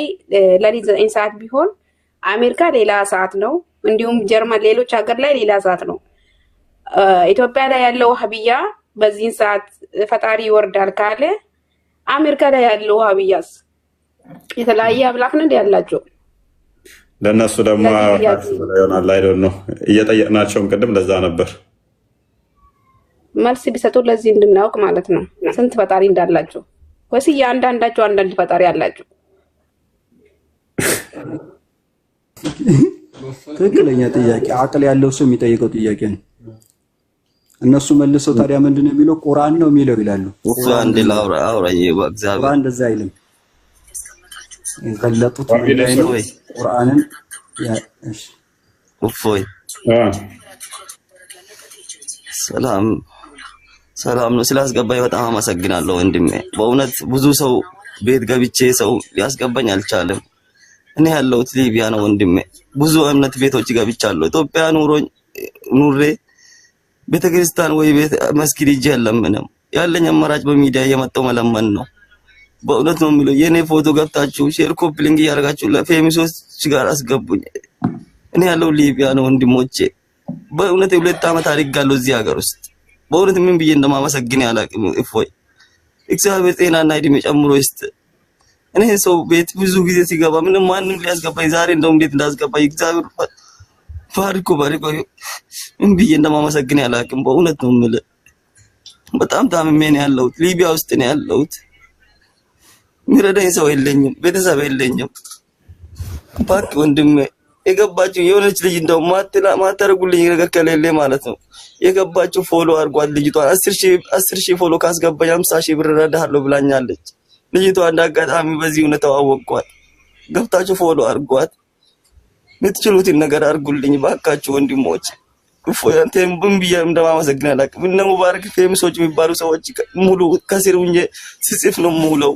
ለሊት 9 ሰዓት ቢሆን አሜሪካ ሌላ ሰዓት ነው እንዲሁም ጀርመን ሌሎች ሀገር ላይ ሌላ ሰዓት ነው ኢትዮጵያ ላይ ያለው ሀቢያ በዚህ ሰዓት ፈጣሪ ይወርዳል ካለ አሜሪካ ላይ ያለው ሀቢያስ የተለያየ አምላክ ነው ያላቸው ለነሱ ደግሞ ይሆናል አይደል ነው እየጠየቅናቸውም ቅድም ለዛ ነበር መልስ ቢሰጡ ለዚህ እንድናውቅ ማለት ነው ስንት ፈጣሪ እንዳላቸው ወይስ ያንዳንዳቸው አንዳንድ ፈጣሪ አላቸው ትክክለኛ ጥያቄ አቅል ያለው ሰው የሚጠይቀው ጥያቄ ነው እነሱ መልሰው ታዲያ ምንድነው የሚለው ቁርአን ነው የሚለው ይላሉ አንድ ላውራ ይወግዛው ቁርአን እንደዛ አይልም የገለጡት ቁርአንን እሺ እፎይ ሰላም ነው ስላስገባኝ በጣም አመሰግናለሁ ወንድሜ በእውነት ብዙ ሰው ቤት ገብቼ ሰው ሊያስገባኝ አልቻለም እኔ ያለሁት ሊቢያ ነው ወንድሜ ብዙ እምነት ቤቶች ገብቻለሁ ኢትዮጵያ ኑሬ ቤተክርስቲያን ወይ ቤት መስጊድ ሂጄ አልለምንም ያለኝ አማራጭ በሚዲያ እየመጣሁ መለመን ነው በእውነት ነው የሚለው የኔ ፎቶ ገብታችሁ ሼር ኮፒ ሊንክ ያደርጋችሁ ለፌሚሶች ጋር አስገቡኝ እኔ ያለው ሊቢያ ነው ወንድሞቼ በእውነት 2 ዓመት አድርጋለሁ እዚህ ሀገር ውስጥ በእውነት ምን ብዬ እንደማመሰግን ያላቅም እፎይ እግዚአብሔር ጤናና እድሜ ጨምሮ ይስጥ እኔ ሰው ቤት ብዙ ጊዜ ሲገባ ምንም ማንንም ሊያስገባኝ ዛሬ እንደውም እንዴት እንዳስገባኝ እግዚአብሔር ባሪኮ ምን ብዬ እንደማመሰግን ያላቅም በእውነት ነው የምልህ በጣም ታምሜ ነው ያለሁት። ሊቢያ ውስጥ ነው ያለሁት። የሚረዳኝ ሰው የለኝም፣ ቤተሰብ የለኝም። እባክህ ወንድሜ የገባችሁ የሆነች ልጅ እንደው ማታረጉልኝ ነገር ከሌለ ማለት ነው የገባችሁ ፎሎ አድርጓት ልጅቷን 10,000 ፎሎ ካስገባኝ 50,000 ብር እረዳሃለሁ ብላኛለች። ልጅቷ እንዳጋጣሚ በዚህ ነው ተዋወቅኳት። ገብታችሁ ፎሎ አድርጓት። የምትችሉትን ነገር አድርጉልኝ ባካችሁ ወንድሞች። አንተም ብዬ እንደማመሰግን አላውቅም። እነ ሙባረክ ፌመሶች የሚባሉ ሰዎች ሙሉ ከስር ሆኜ ሲጽፍ ነው ሙሉው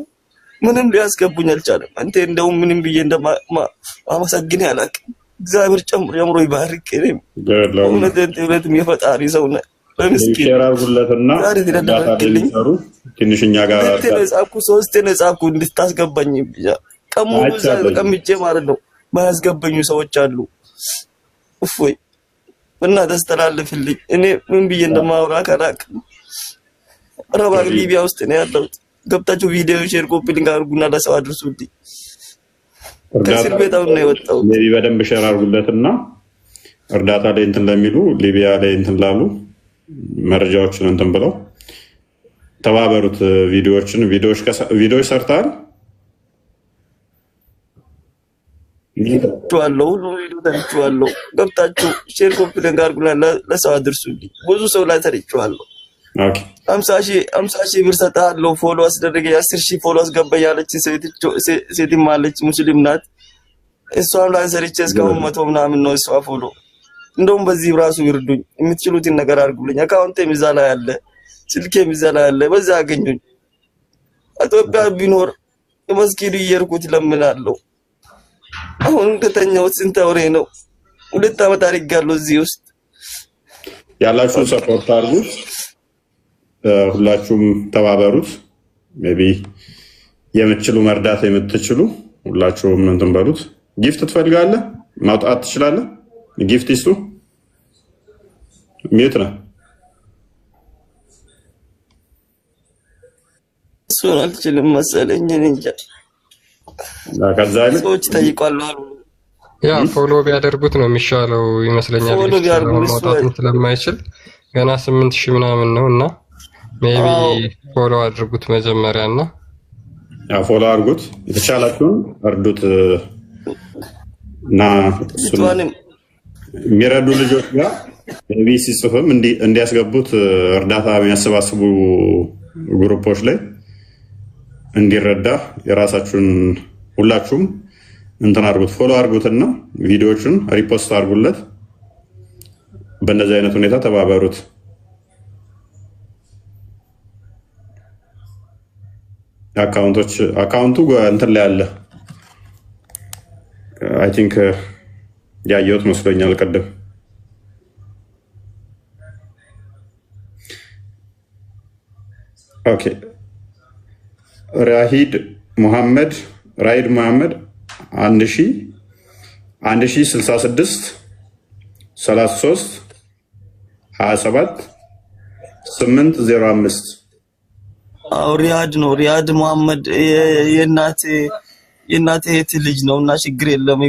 ምንም ሊያስገቡኝ አልቻለም። አንተ እንደው ምንም ብዬ እንደማመሰግን አላውቅም። እግዚአብሔር ጨምሮ ይባርክ። እውነት የፈጣሪ ሰው ነህ። በምስኪን ይራጉለትና ዳታሊሰሩ ትንሽኛ ጋር ተነጻኩ 3 ነጻኩ እንድታስገባኝ ብቻ ቀሙ ተቀምጬ ማለት ነው። ማያስገበኙ ሰዎች አሉ። እፎይ እና ተስተላልፍልኝ። እኔ ምን ብዬ እንደማወራ አላውቅም። ረባ ሊቢያ ውስጥ ነው ያለሁት። ገብታችሁ ቪዲዮ ሼር ኮፒ ሊንክ አድርጉና ለሰው አድርሱልኝ። ከስር ቤታው ነው የወጣው። ሊቢያ በደንብ ሼር አድርጉለትና እርዳታ ላይ እንትን ለሚሉ ሊቢያ ላይ እንትን ላሉ መረጃዎችን እንትን ብለው ተባበሩት። ቪዲዮዎች ሰርተሃል ሁሉ ቪዲዮ ተርቻለሁ። ገብታችሁ ሼር ኮፒ ሊንክ አድርጉና ለሰው አድርሱልኝ። ብዙ ሰው ላይ ተርቻለሁ። ኦኬ 50,000 ብር ሰጣለሁ። ፎሎ አስደረገ 10,000 ፎሎ አስገባ ያለች ሴትም አለች ሙስሊም ናት። እሷም ላይ ሰርቼ እስካሁን 100 ምናምን ነው እሷ ፎሎ። እንደውም በዚህ ራሱ ይርዱኝ። የምትችሉትን ነገር አድርጉልኝ። አካውንቴም እዛ ላይ አለ፣ ስልኬም እዛ ላይ አለ። በዛ አገኙኝ። ኢትዮጵያ ቢኖር መስጊዱ እየርኩት ለምናለሁ። አሁን ከተኛሁት ስንት ወሬ ነው? 2 ዓመት አድርጋለሁ እዚህ ውስጥ። ያላችሁን ሰፖርት አድርጉት። ሁላችሁም ተባበሩት። ሜቢ የምትችሉ መርዳት የምትችሉ ሁላችሁም እንትን በሉት። ጊፍት ትፈልጋለህ? ማውጣት ትችላለህ? ጊፍት ይስጡ። ሚዩት ነው። እሱን አልችልም መሰለኝ እንጃ። ከዛ አይነት ሰዎች ጠይቋሉ አሉ። ያ ፎሎ ቢያደርጉት ነው የሚሻለው ይመስለኛል። ፎሎ ቢያደርጉት ማውጣትም ስለማይችል ገና 8,000 ምናምን ነውና ሜቢ ፎሎ አድርጉት መጀመሪያና ያ ፎሎ አድርጉት። የተቻላችሁን እርዱት እና የሚረዱ ልጆች ጋር ሜቢ ሲጽፍም እንዲያስገቡት እርዳታ የሚያሰባስቡ ግሩፖች ላይ እንዲረዳ የራሳችሁን ሁላችሁም እንትን አድርጉት። ፎሎ አድርጉትና ቪዲዮዎቹን ሪፖስት አድርጉለት። በእንደዚህ አይነት ሁኔታ ተባበሩት። አካውንቱ እንትን ላይ አለ። አይ ቲንክ ያየሁት መስሎኛል ቅድም። ኦኬ ራሂድ መሐመድ 1066 33 27 805 ሪያድ ነው። ሪያድ መሐመድ የእናቴ እህት ልጅ ነው እና ችግር የለም።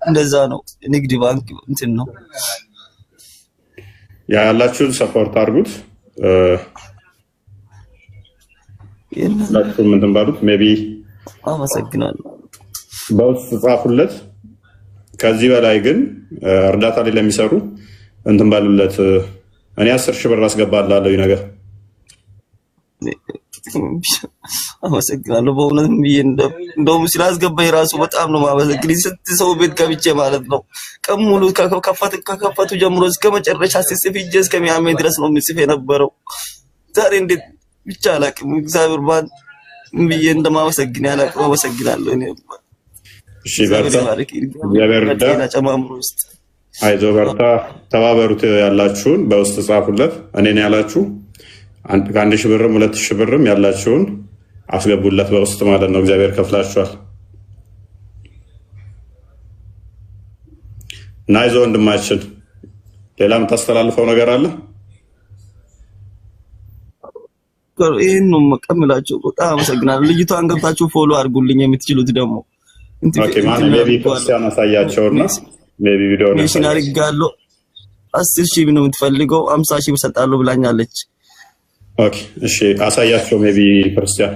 እንደዛ ነው። ንግድ ባንክ እንትን ነው ያላችሁን ሰፖርት አድርጉት። ሁላችሁም እንትን ባሉት ሜቢ አመሰግናለሁ። በውስጥ ጻፉለት። ከዚህ በላይ ግን እርዳታ ላይ ለሚሰሩ እንትን ባሉለት። እኔ 10,000 ብር አስገባላለሁ ነገር አመሰግናለሁ በእውነት ብዬ እንደውም ስላስገባኝ ራሱ በጣም ነው ማመሰግን። ስንት ሰው ቤት ገብቼ ማለት ነው ቀን ሙሉ ከከፈቱ ጀምሮ እስከ መጨረሻ ሲጽፍ እጄ እስከሚያመኝ ድረስ ነው የሚጽፍ የነበረው። ዛሬ እንዴት ብቻ አላውቅም። እግዚአብሔር ባን ብዬ እንደማመሰግን ያላውቅም። አመሰግናለሁ። እኔ እሺ በርታ። እግዚአብሔር ይርዳ። አይዞህ በርታ። ተባበሩት። ያላችሁን በውስጥ ጻፉለት። እኔን ያላችሁ 1,000 ብርም 2,000 ብርም ያላችሁን አስገቡለት በውስጥ ማለት ነው። እግዚአብሔር ከፍላችኋል። እና አይዞህ ወንድማችን፣ ሌላ የምታስተላልፈው ነገር አለ? ይሄን ነው መቀምላችሁ። በጣም አመሰግናለሁ። ልጅቷን ገብታችሁ ፎሎ አድርጉልኝ የምትችሉት ደግሞ ኦኬ። ማን ሜቢ ክርስቲያን አሳያቸውና ሜቢ ቪዲዮ ነው ሚሽናሪ ጋሎ 10,000 ነው የምትፈልገው 50,000 ብሰጣለሁ ብላኛለች። ኦኬ እሺ፣ አሳያቸው ሜቢ ክርስቲያን።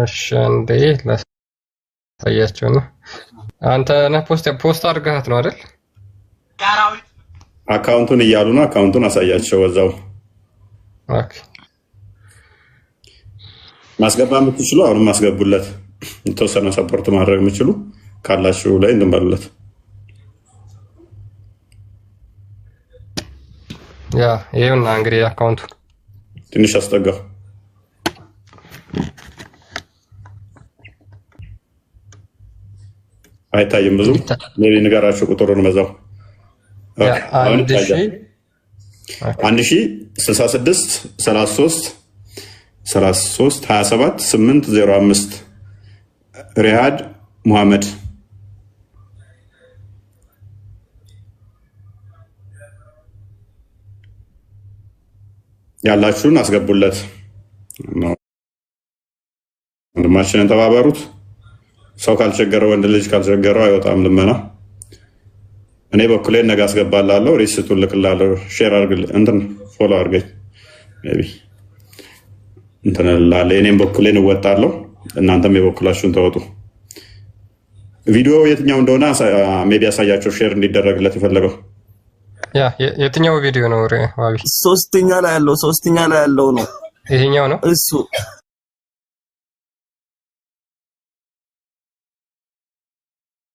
እሺ አንዴ ላሳያቸው ነው። አንተ ነህ ፖስት አድርገሃት ነው አይደል? አካውንቱን እያሉ ነው። አካውንቱን አሳያቸው ወዛው። ኦኬ ማስገባ የምትችሉ አሁንም ማስገቡለት። የተወሰነ ሰፖርት ማድረግ የምትችሉ ካላችሁ ላይ እንድንበሉለት። ያ ይሄውና እንግዲህ አካውንቱ ትንሽ አስጠጋው። አይታይም ብዙ ሜቢ ንገራችሁ ቁጥሩን መዛው። ኦኬ 1066 33 27 805 ሪያድ ሙሐመድ ያላችሁን አስገቡለት። ወንድማችንን ተባበሩት። ሰው ካልቸገረው ወንድ ልጅ ካልቸገረው አይወጣም ልመና። እኔ በኩሌን ነገ አስገባላለሁ። ሪሲቱን ልክላለሁ። ሼር አድርግልኝ፣ እንትን ፎሎ አድርገኝ ሜቢ እንትን እላለሁ። እኔም በኩሌን እወጣለሁ፣ እናንተም የበኩላችሁን ተወጡ። ቪዲዮ የትኛው እንደሆነ ሜቢ ያሳያቸው ሼር እንዲደረግለት የፈለገው ያ የትኛው ቪዲዮ ነው? ዋቢ ሶስተኛ ላይ ያለው ነው። ይሄኛው ነው እሱ